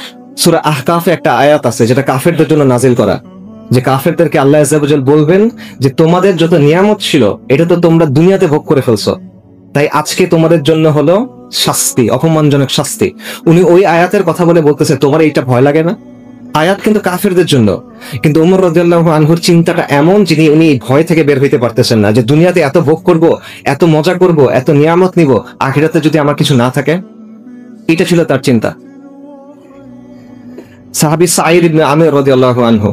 সূরা আহকাফে একটা আয়াত আছে যেটা কাফেরদের জন্য নাজিল করা, যে কাফেরদেরকে আল্লাহ আযজা ওয়া জাল বলবেন যে তোমাদের যত নিয়ামত ছিল এটা তো তোমরা দুনিয়াতে ভোগ করে ফেলছো, তাই আজকে তোমাদের জন্য হলো শাস্তি, অপমানজনক শাস্তি। উনি ওই আয়াতের কথা বলে বলতেছে, তোমার এইটা ভয় লাগে না? আয়াত কিন্তু কাফেরদের জন্য, কিন্তু ওমর রাদিয়াল্লাহু আনহুর চিন্তাটা এমন, যিনি উনি ভয় থেকে বের হইতে পারতেছেন না, যে দুনিয়াতে এত ভোগ করব, এত মজা করব, এত নিয়ামত নিব, আখিরাতে যদি আমার কিছু না থাকে। এটা ছিল তার চিন্তা। সাহাবী সাঈদ ইবনে আমির রাদিয়াল্লাহু আনহু।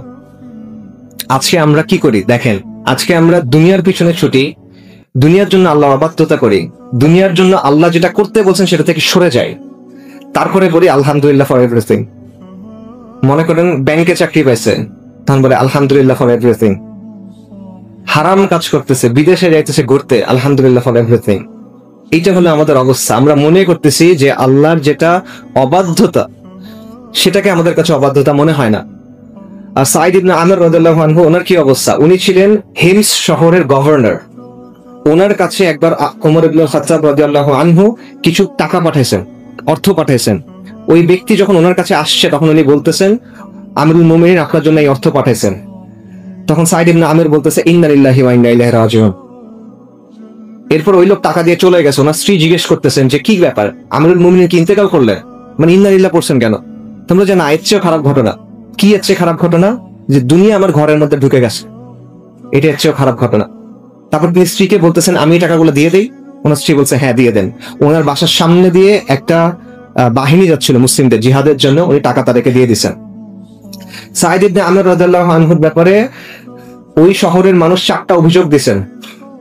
আজকে আমরা কি করি দেখেন, আজকে আমরা দুনিয়ার পিছনে ছুটি, দুনিয়ার জন্য আল্লাহ অবাধ্যতা করি, দুনিয়ার জন্য আল্লাহ যেটা করতে বলছেন সেটা থেকে সরে যাই, তারপরে বলি আলহামদুলিল্লাহ ফর এভরিথিং। মনে করেন ব্যাংকে চাকরি পাইছে, তখন বলে আলহামদুলিল্লাহ ফর এভরিথিং। হারাম কাজ করতেছে, বিদেশে যাইতেছে ঘুরতে, আলহামদুলিল্লাহ ফর এভরিথিং। এইটা হলো আমাদের অবস্থা। আমরা মনে করতেছি যে আল্লাহর যেটা অবাধ্যতা সেটাকে আমাদের কাছে অবাধ্যতা মনে হয় না। আর সাঈদ ইবনে আমির রাদিয়াল্লাহু আনহু, ওনার কি অবস্থা? উনি ছিলেন হিমস শহরের গভর্নর। ওনার কাছে একবার ওমর ইবনুল খাত্তাব রাদিয়াল্লাহু আনহু কিছু টাকা পাঠাইছেন, অর্থ পাঠাইছেন। ওই ব্যক্তি যখন ওনার কাছে আসছে তখন উনি বলতেছেন, আমিরুল মুমিনিন আপনার জন্য এই অর্থ পাঠাইছেন। তখন সাঈদ ইবনে আমির বলতেছে, ইন্না লিল্লাহি ওয়া ইন্না ইলাইহি রাজিউন। এরপর ওই লোক টাকা দিয়ে চলে গেছে। ওনার স্ত্রী জিজ্ঞেস করতেছেন যে কি ব্যাপার, আমিরুল মুমিনিন কি ইন্তেকাল করলেন? মানে ইন্না লিল্লাহ পড়ছেন কেন? তোমরা জানো এর চেয়ে খারাপ ঘটনা কি? এর চেয়ে খারাপ ঘটনা যে দুনিয়া আমার ঘরের মধ্যে ঢুকে গেছে, এটা এর চেয়ে খারাপ ঘটনা। তারপর তিনি স্ত্রীকে বলতেছেন, আমি টাকাগুলো দিয়ে দেই? ওনার স্ত্রী বলছে, হ্যাঁ দিয়ে দেন। ওনার বাসার সামনে দিয়ে একটা বাহিনী যাচ্ছিল মুসলিমদের জিহাদের জন্য, উনি টাকা তাদেরকে দিয়ে দিচ্ছেন। সাঈদ ইবনে আমির রাদিয়াল্লাহু আনহুর ব্যাপারে ওই শহরের মানুষ 4টা অভিযোগ দিয়েছেন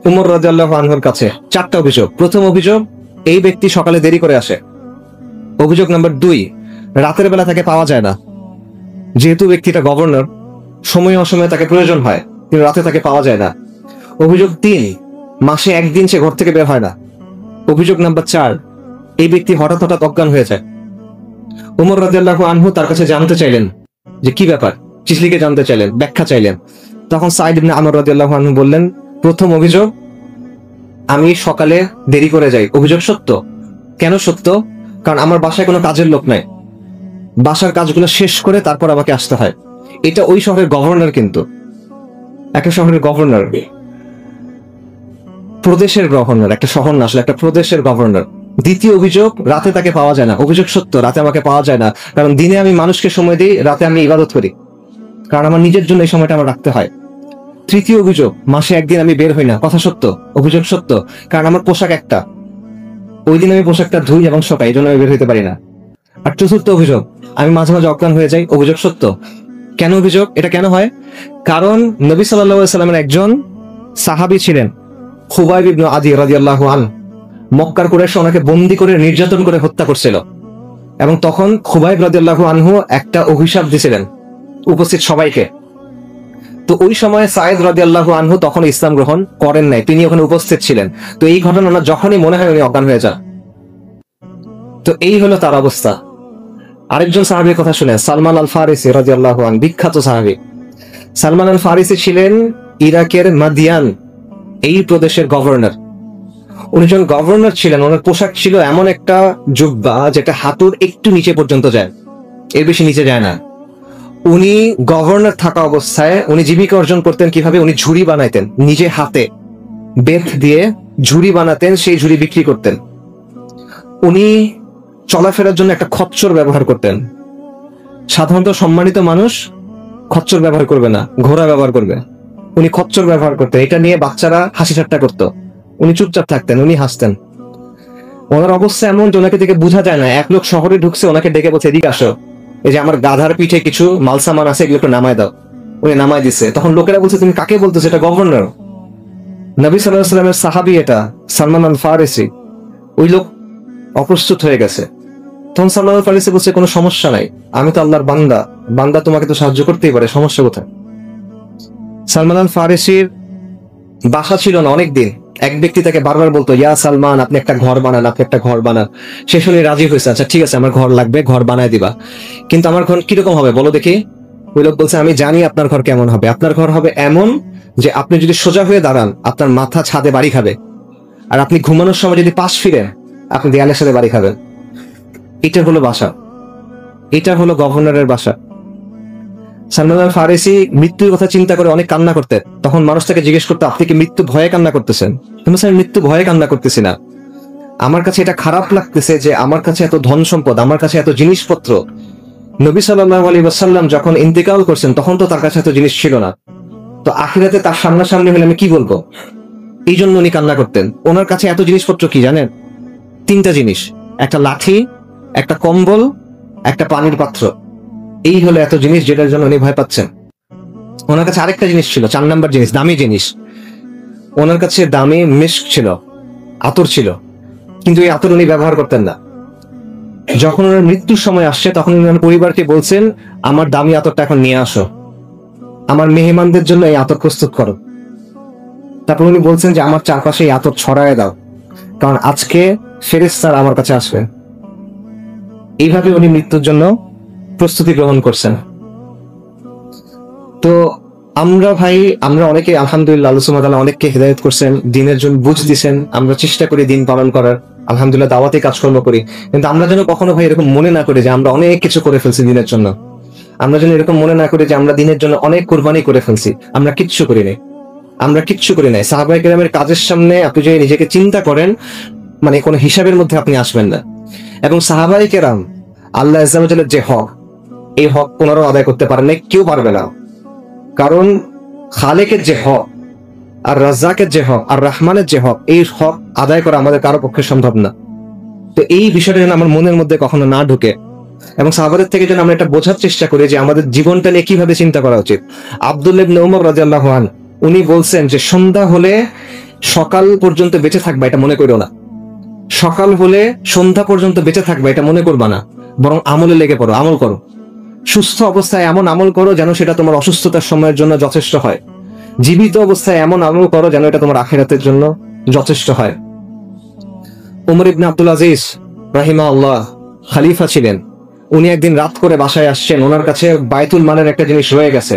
ওমর রাদিয়াল্লাহু আনহুর কাছে। 4টা অভিযোগ। প্রথম অভিযোগ, এই ব্যক্তি সকালে দেরি করে আসে। অভিযোগ নাম্বার 2, রাতের বেলা তাকে পাওয়া যায় না। যেহেতু ব্যক্তিটা গভর্নর, সময় অসময়ে তাকে প্রয়োজন হয়, কিন্তু রাতে তাকে পাওয়া যায় না। অভিযোগ 3, মাসে একদিন সে ঘর থেকে বের হয় না। অভিযোগ নাম্বার 4, এই ব্যক্তি হঠাৎ হঠাৎ অজ্ঞান হয়ে যায়। উমর রাদিয়াল্লাহু আনহু তার কাছে জানতে চাইলেন যে কি ব্যাপার, চিঠি জানতে চাইলেন, ব্যাখ্যা চাইলেন। তখন সাঈদ ইবনে আমর রাদিয়াল্লাহু আনহু বললেন, প্রথম অভিযোগ, আমি সকালে দেরি করে যাই। অভিযোগ সত্য। কেন সত্য? কারণ আমার বাসায় কোনো কাজের লোক নাই, বাসার কাজগুলো শেষ করে তারপর আমাকে আসতে হয়। এটা ওই শহরের গভর্নর, কিন্তু একটা শহরের গভর্নর, প্রদেশের গভর্নর, একটা শহর না আসলে, একটা প্রদেশের গভর্নর। দ্বিতীয় অভিযোগ, রাতে তাকে পাওয়া যায় না। অভিযোগ সত্য, রাতে আমাকে পাওয়া যায় না, কারণ দিনে আমি মানুষকে সময় দিই, রাতে আমি ইবাদত করি, কারণ আমার নিজের জন্য এই সময়টা আমার রাখতে হয়। তৃতীয় অভিযোগ, মাসে একদিন আমি বের হই না। কথা সত্য, অভিযোগ সত্য, কারণ আমার পোশাক একটা, ওই দিন আমি পোশাকটা ধুই এবং শোকাই, এই জন্য আমি বের হইতে পারি না। আর চতুর্থ অভিযোগ, আমি মাঝে মাঝে অজ্ঞান হয়ে যাই। অভিযোগ সত্য। কেন অভিযোগ? এটা কেন হয়? কারণ নবী সাল্লাল্লাহু আলাইহি ওয়াসাল্লামের একজন সাহাবী ছিলেন, খুবাইব ইবনে আদি রাদিয়াল্লাহু আনহু। মক্কার কুরাইশ ওনাকে বন্দী করে নির্যাতন করে হত্যা করছিল, এবং তখন খুবাইব রাদিয়াল্লাহু আনহু একটা অভিশাপ দিয়েছিলেন উপস্থিত সবাইকে। তো ওই সময় সাঈদ রাদিয়াল্লাহু আনহু তখন ইসলাম গ্রহণ করেন নাই, তিনি ওখানে উপস্থিত ছিলেন। তো এই ঘটনা যখনই মনে হয় উনি অজ্ঞান হয়ে যান। তো এই হলো তার অবস্থা। আরেকজন সাহাবীর কথা শুনে, সালমান আল ফারিসি রাদিয়াল্লাহু আনহু, বিখ্যাত সাহাবী। সালমান আল ফারিসি ছিলেন ইরাকের মাদিয়ান এই প্রদেশের গভর্নর। উনি যখন গভর্নর ছিলেন, ওনার পোশাক ছিল এমন একটা জুব্বা যেটা হাঁটুর একটু নিচে পর্যন্ত যায়, এর বেশি নিচে যায় না। উনি গভর্নর থাকা অবস্থায় উনি জীবিকা অর্জন করতেন কিভাবে? উনি ঝুড়ি বানাইতেন, নিজে হাতে বেত দিয়ে ঝুড়ি বানাতেন, সেই ঝুড়ি বিক্রি করতেন। উনি চলাফেরার জন্য একটা খচ্চর ব্যবহার করতেন। সাধারণত সম্মানিত মানুষ খচ্চর ব্যবহার করবে না, ঘোড়া ব্যবহার করবে। উনি খচ্চর ব্যবহার করতেন। এটা নিয়ে বাচ্চারা হাসি ঠাট্টা করত, উনি চুপচাপ থাকতেন, উনি হাসতেন। ওনার অবস্থা এমন যে ওনাকে দেখে বোঝা যায় না। এক লোক শহরে ঢুকছে, ওনাকে ডেকে বলছে, এদিকে আসো, এই যে আমার গাধার পিঠে কিছু মালসামান আছে, এগুলো একটু নামায় দাও। উনি নামায় দিচ্ছে। তখন লোকেরা বলছে, তুমি কাকে বলতেছো? এটা গভর্নর, নবী সাল্লাল্লাহু আলাইহি ওয়াসাল্লামের সাহাবী, এটা সালমান আল ফারিসি। ওই লোক অপ্রস্তুত হয়ে গেছে। তখন সালমান আল ফারিসি বলছে, কোনো সমস্যা নাই, আমি তো আল্লাহর বান্দা, বান্দা তোমাকে তো সাহায্য করতেই পারে, সমস্যা কোথায়? সালমান আল ফারিসির বাসা ছিল না অনেকদিন। এক ব্যক্তি তাকে বারবার বলতো, ইয়া সালমান, আপনি একটা ঘর বানান, আপনি একটা ঘর বানান। সে শুনে রাজি হয়েছে, আচ্ছা ঠিক আছে, আমার ঘর লাগবে, ঘর বানায় দিবা, কিন্তু আমার ঘর কিরকম হবে বলো দেখি। ওই লোক বলছে, আমি জানি আপনার ঘর কেমন হবে। আপনার ঘর হবে এমন যে আপনি যদি সোজা হয়ে দাঁড়ান, আপনার মাথা ছাদে বাড়ি খাবে, আর আপনি ঘুমানোর সময় যদি পাশ ফিরেন, আপনি দেয়ালের সাথে বাড়ি খাবেন। এটা হলো বাসা, এটা হলো গভর্নরের বাসা। সালমান আল ফারিসি মৃত্যুর কথা চিন্তা করে অনেক কান্না করতেন। তখন মানুষ তাকে জিজ্ঞেস করতো, আপনি কি মৃত্যু ভয়ে কান্না করতেছেন? কিন্তু স্যার, মৃত্যু ভয়ে কান্না করতেছি না, আমার কাছে এটা খারাপ লাগতেছে যে আমার কাছে এত ধন সম্পদ, আমার কাছে এত জিনিসপত্র। নবী সাল্লাল্লাহু আলাইহি ওয়াসাল্লাম যখন ইন্তেকাল করছেন, তখন তো তার কাছে এত জিনিস ছিল না। তো আখিরাতে তার সামনাসামনি হলে আমি কি বলবো? এই জন্য উনি কান্না করতেন। ওনার কাছে এত জিনিসপত্র কি জানেন? 3টা জিনিস, একটা লাঠি, একটা কম্বল, একটা পানির পাত্র। এই হলো এত জিনিস যেটার জন্য উনি ভয় পাচ্ছেন। ওনার কাছে আরেকটা জিনিস ছিল, 4 নাম্বার জিনিস, দামি জিনিস। ওনার কাছে দামি মিস্ক ছিল, আতর ছিল, কিন্তু এই আতর উনি ব্যবহার করতেন না। যখন ওনার মৃত্যুর সময় আসছে, তখন উনি ওনার পরিবারকে বলছেন, আমার দামি আতরটা এখন নিয়ে আসো, আমার মেহমানদের জন্য এই আতর প্রস্তুত করো। তারপর উনি বলছেন যে আমার চারপাশে এই আতর ছড়ায় দাও, কারণ আজকে ফেরেশতারা আমার কাছে আসবে। এইভাবে উনি মৃত্যুর জন্য প্রস্তুতি গ্রহণ করছেন। তো আমরা অনেকে আলহামদুলিল্লাহ, আল্লাহ সুবহানাহু ওয়া তাআলা অনেককে হিদায়াত করছেন, দিনের জন্য বুঝ দিছেন। আমরা চেষ্টা করি দিন পালন করার, আলহামদুলিল্লাহ দাওয়াতে কাজকর্ম করি, কিন্তু আমরা যেন কখনো ভাই এরকম মনে না করি যে আমরা অনেক কিছু করে ফেলছি দিনের জন্য। আমরা যেন এরকম মনে না করি যে আমরা দিনের জন্য অনেক কুরবানি করে ফেলছি। আমরা কিচ্ছু করি নাই, আমরা কিচ্ছু করি নাই। সাহাবায়ে কেরামের কাজের সামনে আপনি যদি নিজেকে চিন্তা করেন, মানে কোনো হিসাবের মধ্যে আপনি আসবেন না। এবং সাহাবায়ে কেরাম আল্লাহ আযজা ওয়া জাল্লার যে হক, এই হক কোনও আদায় করতে পারেন না, কেউ পারবে না। কারণ খালেকের যে হক, আর রাজ্জাকের যে হক, আর রহমানের যে হক, এই হক আদায় করা আমাদের কারো পক্ষে সম্ভব না। তো এই বিষয়টা যেন আমার মনের মধ্যে কখনো না ঢুকে, এবং সাহাবাদের থেকে যেন আমরা এটা বোঝার চেষ্টা করি যে আমাদের জীবনটা নিয়ে কিভাবে চিন্তা করা উচিত। আব্দুল্লাহ ইবনে উমর রাদিয়াল্লাহু আনহু উনি বলছেন যে সন্ধ্যা হলে সকাল পর্যন্ত বেঁচে থাকবা এটা মনে করো না, সকাল হলে সন্ধ্যা পর্যন্ত বেঁচে থাকবে এটা মনে করবা না, বরং আমলে লেগে পড়ো, আমল করো। সুস্থ অবস্থায় এমন আমল করো যেন সেটা তোমার অসুস্থতার সময়ের জন্য যথেষ্ট হয়। জীবিত অবস্থায় এমন আমল করো যেন এটা তোমার আখিরাতের জন্য যথেষ্ট হয়। উমর ইবনে আব্দুল আজিজ রাহিমাহুল্লাহ খলিফা ছিলেন। উনি একদিন রাত করে বাসায় আসছেন, ওনার কাছে বাইতুল মালের একটা জিনিস রয়ে গেছে।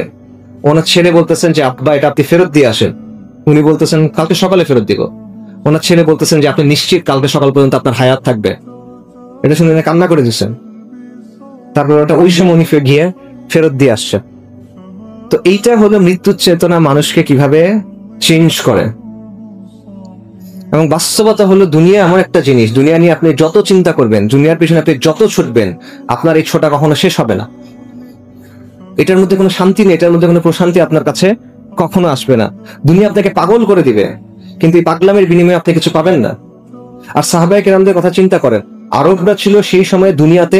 ওনার ছেলে বলতেছেন যে আব্বা এটা আপনি ফেরত দিয়ে আসেন। উনি বলতেছেন কালকে সকালে ফেরত দিব। ওনার ছেলে বলতেছেন যে আপনি নিশ্চিত কালকে সকাল পর্যন্ত আপনার হায়াত থাকবে। এটা শুনে উনি কান্না করে দিচ্ছেন। তারপর ওটা ওই সময় উনি গিয়ে ফেরত দিয়ে আসছে। তো এইটা হলো মৃত্যুর চেতনা মানুষকে কিভাবে চেঞ্জ করে। এবং বাস্তবতা হলো দুনিয়া এমন একটা জিনিস, দুনিয়া নিয়ে আপনি যত চিন্তা করবেন, দুনিয়ার পিছনে আপনি যত ছুটবেন, আপনার এই ছোটা কখনো শেষ হবে না। এটার মধ্যে কোনো শান্তি নেই, এটার মধ্যে কোনো প্রশান্তি আপনার কাছে কখনো আসবে না। দুনিয়া আপনাকে পাগল করে দিবে, কিন্তু এই পাগলামের বিনিময়ে আপনি কিছু পাবেন না। আর সাহাবায়ে কেরামদের কথা চিন্তা করেন, আরবরা ছিল সেই সময় দুনিয়াতে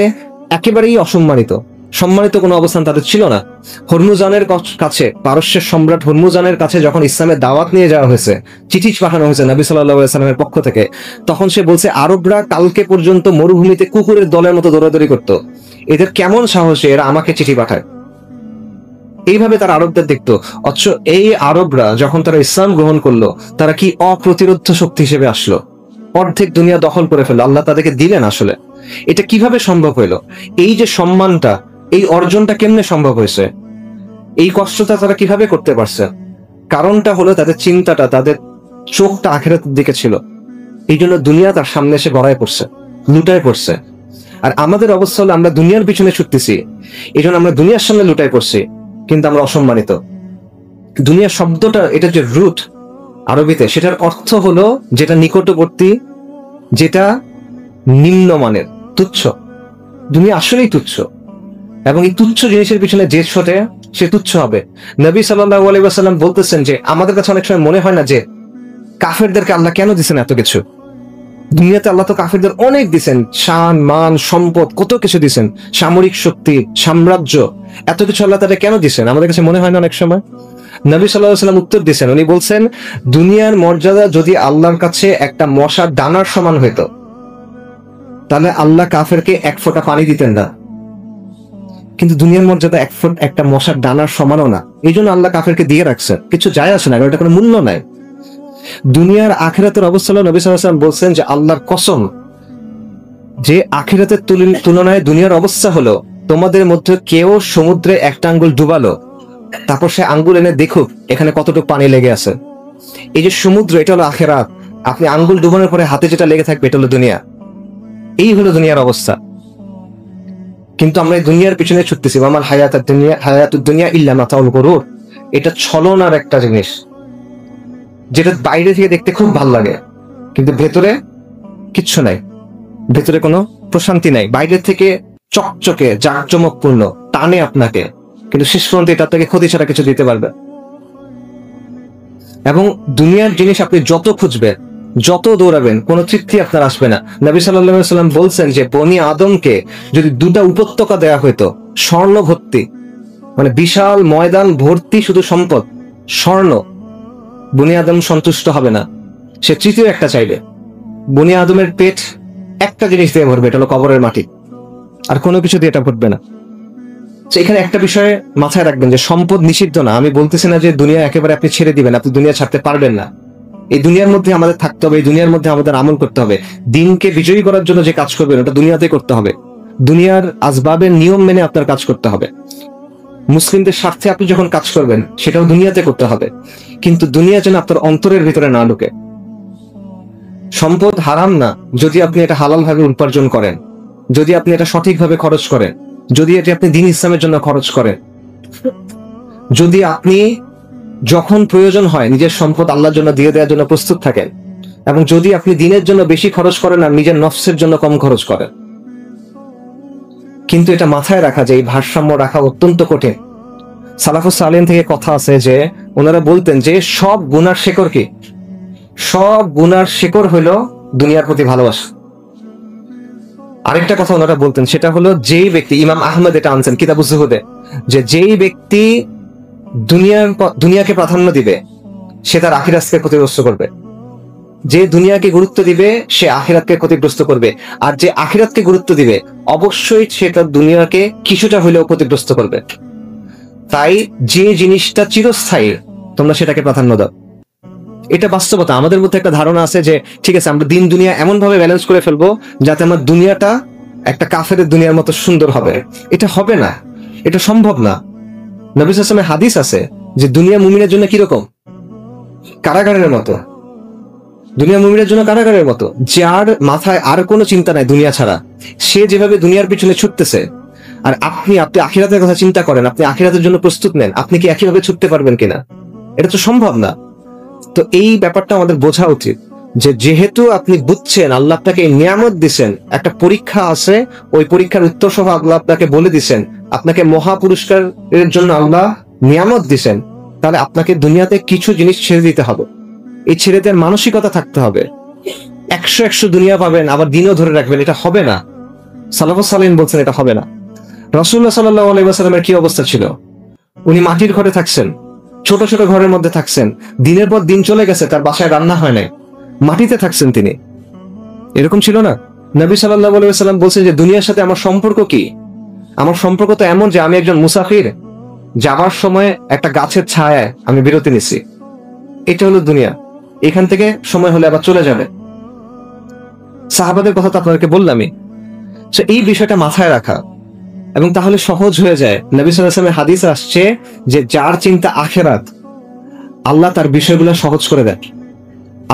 একেবারেই অসম্মানিত, সম্মানিত কোনো অবস্থান তাদের ছিল না। হরমুজানের কাছে, পারস্যের সম্রাট হরমুজানের কাছে যখন ইসলামের দাওয়াত নিয়ে যাওয়া হয়েছে, চিঠি পাঠানো হয়েছে নবী সাল্লাল্লাহু আলাইহি ওয়াসাল্লামের পক্ষ থেকে, তখন সে বলছে আরবরা কালকে পর্যন্ত মরুভূমিতে কুকুরের দলের মতো দৌড়াদৌড়ি করত, এদের কেমন সাহসে এরা আমাকে চিঠি পাঠায়। এইভাবে তারা আরবদের দেখতো। অথচ এই আরবরা যখন তারা ইসলাম গ্রহণ করলো, তারা কি অপ্রতিরোধ্য শক্তি হিসেবে আসলো, অর্ধেক দুনিয়া দখল করে ফেললো। আল্লাহ তাদেরকে দিলেন। আসলে এটা কিভাবে সম্ভব হইলো? এই যে সম্মানটা, এই অর্জনটা কেমনে সম্ভব হয়েছে? এই কষ্টটা তারা কিভাবে করতে পারছে? কারণটা হলো তাদের চিন্তাটা, তাদের চোখটা আখিরাতের দিকে ছিল। এই জন্য দুনিয়া তার সামনে এসে গড়ায় পড়ছে, লুটায় পড়ছে। আর আমাদের অবস্থা হলো আমরা দুনিয়ার পিছনে ছুটতেছি, এই জন্য আমরা দুনিয়ার সামনে লুটায় পড়ছি, কিন্তু আমরা অসম্মানিত। দুনিয়া শব্দটা, এটা যে রুট আরবিতে, সেটার অর্থ হলো যেটা নিকটবর্তী, যেটা নিম্নমানের, তুচ্ছ। দুনিয়া আসলেই তুচ্ছ, এবং এই তুচ্ছ জিনিসের পিছনে যে ছোটে সে তুচ্ছ হবে। নবী সাল্লাল্লাহু আলাইহি ওয়াসাল্লাম বলতেছেন যে আমাদের কাছে অনেক সময় মনে হয় না যে কাফেরদেরকে আল্লাহ কেন দিচ্ছেন এত কিছু। দুনিয়াতে আল্লাহ তো কাফেরদের অনেক দিচ্ছেন, শান, মান, সম্পদ, কত কিছু দিচ্ছেন, সামরিক শক্তি, সাম্রাজ্য, এত কিছু আল্লাহ তাদের কেন দিচ্ছেন? আমাদের কাছে মনে হয় না অনেক সময়। নবী সাল্লাল্লাহু আলাইহি ওয়াসাল্লাম উত্তর দিয়েছেন, উনি বলছেন দুনিয়ার মর্যাদা যদি আল্লাহর কাছে একটা মশার দানার সমান হইতো, তাহলে আল্লাহ কাফেরকে এক ফোঁটা পানি দিতেন না। কিন্তু দুনিয়ার মর্যাদা একটা মশার দানার সমানও না, এই জন্য আল্লাহ কাফেরকে দিয়ে রাখছে। কিছু যায় আসে না, এটা কোনো মূল্য নাই। দুনিয়ার আখিরাতের অবস্থা হলো, নবী সাল্লাল্লাহু আলাইহি ওয়াসাল্লাম বলছেন যে আল্লাহর কসম, যে আখিরাতের তুলনায় দুনিয়ার অবস্থা হলো তোমাদের মধ্যে কেউ সমুদ্রে একটা আঙ্গুল ডুবালো, তারপর সে আঙ্গুল এনে দেখুক এখানে কতটুকু পানি লেগে আছে। এই যে সমুদ্র, এটা হলো আখিরাত। আপনি আঙ্গুল ডুবানোর পরে হাতে যেটা লেগে থাকবে, এটা হলো দুনিয়া। এই হলো দুনিয়ার অবস্থা। কিন্তু আমরা এই দুনিয়ার পিছনে ছুটতেছি। আমার হায়াতুদ দুনিয়া ইল্লা মাতাউল গুরুর, এটা ছলনার একটা জিনিস, যেটা বাইরে থেকে দেখতে খুব ভালো লাগে, কিন্তু ভেতরে কিচ্ছু নাই, ভেতরে কোনো প্রশান্তি নাই। বাইরে থেকে চকচকে জাঁকজমকপূর্ণ, টানে আপনাকে, কিন্তু শেষ পর্যন্ত এটা আপনাকে ক্ষতি ছাড়া কিছু দিতে পারবে। এবং দুনিয়ার জিনিস আপনি যত খুঁজবেন, যত দৌড়াবেন, কোনো তৃপ্তি আপনার আসবে না। নবী সাল্লাল্লাহু আলাইহি ওয়াসাল্লাম বলছেন যে বনি আদমকে যদি দুটা উপত্যকা দেয়া হইতো, স্বর্ণ ভর্তি, মানে বিশাল ময়দান ভর্তি শুধু সম্পদ, স্বর্ণ, বনি আদম সন্তুষ্ট হবে না, সে তৃতীয় একটা চাইবে। বনি আদমের পেট একটা জিনিস দিয়ে ভরবে, এটা হলো কবরের মাটি, আর কোনো কিছু দিয়ে এটা ভরবে না। এখানে একটা বিষয়ে মাথায় রাখবেন যে সম্পদ নিষিদ্ধ না। আমি বলতেছি না যে দুনিয়া একেবারে আপনি ছেড়ে দিবেন, আপনি দুনিয়া ছাড়তে পারবেন না। এই দুনিয়ার মধ্যে আমাদের থাকতে হবে, এই দুনিয়ার মধ্যে আমাদের আমল করতে হবে। দিনকে বিজয়ী করার জন্য যে কাজ করবেন ওটা দুনিয়াতে করতে হবে, দুনিয়ার আসবাবের নিয়ম মেনে আপনার কাজ করতে হবে। মুসলিমদের স্বার্থে আপনি যখন কাজ করবেন সেটাও দুনিয়াতে করতে হবে, কিন্তু দুনিয়া যেন আপনার অন্তরের ভিতরে না ঢুকে। সম্পদ হারাম না যদি আপনি এটা হালাল ভাবে উপার্জন করেন, যদি আপনি এটা সঠিকভাবে খরচ করেন, যদি এটি আপনি দ্বীন ইসলামের জন্য খরচ করেন, যদি আপনি যখন প্রয়োজন হয় নিজের সম্পদ আল্লাহর জন্য দিয়ে দেওয়ার জন্য প্রস্তুত থাকেন, এবং যদি আপনি দ্বীনের জন্য বেশি খরচ করেন আর নিজের নফসের জন্য কম খরচ করেন। কিন্তু এটা মাথায় রাখা যে এই ভারসাম্য রাখা অত্যন্ত কঠিন। সালাফুস সালেহিন থেকে কথা আছে যে ওনারা বলতেন যে সব গুনার শেকড় কি? সব গুনার শেকড় হইল দুনিয়ার প্রতি ভালোবাসা। আরেকটা কথা ওনারা বলতেন, সেটা হলো যেই ব্যক্তি, ইমাম আহমদ এটা আনছেন কিতাবুজ জুহুদে, যে যেই ব্যক্তি দুনিয়াকে প্রাধান্য দিবে সে তার আখিরাতকে ক্ষতিগ্রস্ত করবে। যে দুনিয়াকে গুরুত্ব দিবে সে আখিরাতকে ক্ষতিগ্রস্ত করবে, আর যে আখিরাতকে গুরুত্ব দিবে অবশ্যই সে তার দুনিয়াকে কিছুটা হলেও ক্ষতিগ্রস্ত করবে। তাই যে জিনিসটা চিরস্থায়ী তোমরা সেটাকে প্রাধান্য দাও। এটা বাস্তবতা। আমাদের মধ্যে একটা ধারণা আছে যে ঠিক আছে আমরা দিন দুনিয়া এমন ভাবে ব্যালেন্স করে ফেলবো যাতে আমার দুনিয়াটা একটা কাফেরের দুনিয়ার মতো সুন্দর হবে। এটা হবে না, এটা সম্ভব না। নবী সাল্লাল্লাহু আলাইহি ওয়াসাল্লামের হাদিস আছে যে দুনিয়া মুমিনের জন্য কিরকম, কারাগারের মতো। দুনিয়া মুমিনের জন্য কারাগারের মতো। যার মাথায় আর কোনো চিন্তা নাই দুনিয়া ছাড়া, সে যেভাবে দুনিয়ার পিছনে ছুটতেছে, আর আপনি আখিরাতের কথা চিন্তা করেন, আপনি আখিরাতের জন্য প্রস্তুত নেন, আপনি কি একইভাবে ছুটতে পারবেন কিনা? এটা তো সম্ভব না। তো এই ব্যাপারটা আমাদের বোঝা উচিত যে যেহেতু আপনি বুঝছেন আল্লাহ আপনাকে এই নিয়ামত দিচ্ছেন, একটা পরীক্ষা আছে, ওই পরীক্ষার উত্তর সহ আল্লাহ আপনাকে বলে দিচ্ছেন, আপনাকে মহা পুরস্কারের জন্য আল্লাহ নিয়ামত দিচ্ছেন, তাহলে আপনাকে দুনিয়াতে কিছু জিনিস ছেড়ে দিতে হবে। এই ছেড়ে দেওয়ার মানসিকতা থাকতে হবে। 100 দুনিয়া পাবেন আবার দিনও ধরে রাখবেন, এটা হবে না। সালাফুস সালিহিন বলছেন এটা হবে না। রাসূলুল্লাহ সাল্লাল্লাহু আলাইহি ওয়াসাল্লামের কি অবস্থা ছিল? উনি মাটির ঘরে থাকছেন, ছোট ছোট ঘরের মধ্যে থাকছেন, দিনের পর দিন চলে গেছে, তার বাসায় রান্না হয় নাই, মাটিতে থাকছেন তিনি। এরকম ছিল না? নবী সাল্লাল্লাহু আলাইহি ওয়াসাল্লাম বলছেন যে দুনিয়ার সাথে আমার সম্পর্ক কি? আমার সম্পর্ক তো এমন যে আমি একজন মুসাফির, যাবার সময় একটা গাছের ছায়ায় আমি বিরতি নিছি। এটা হলো দুনিয়া, এখান থেকে সময় হলে আবার চলে যাবে। সাহাবাদের কথা তো আপনাদেরকে বললামই। এই বিষয়টা মাথায় রাখা, এবং তাহলে সহজ হয়ে যায়। নবী সাল্লাল্লাহু আলাইহি ওয়াসাল্লামের হাদিসে আসছে যে যার চিন্তা আখিরাত, আল্লাহ তার বিষয়গুলো সহজ করে দেন,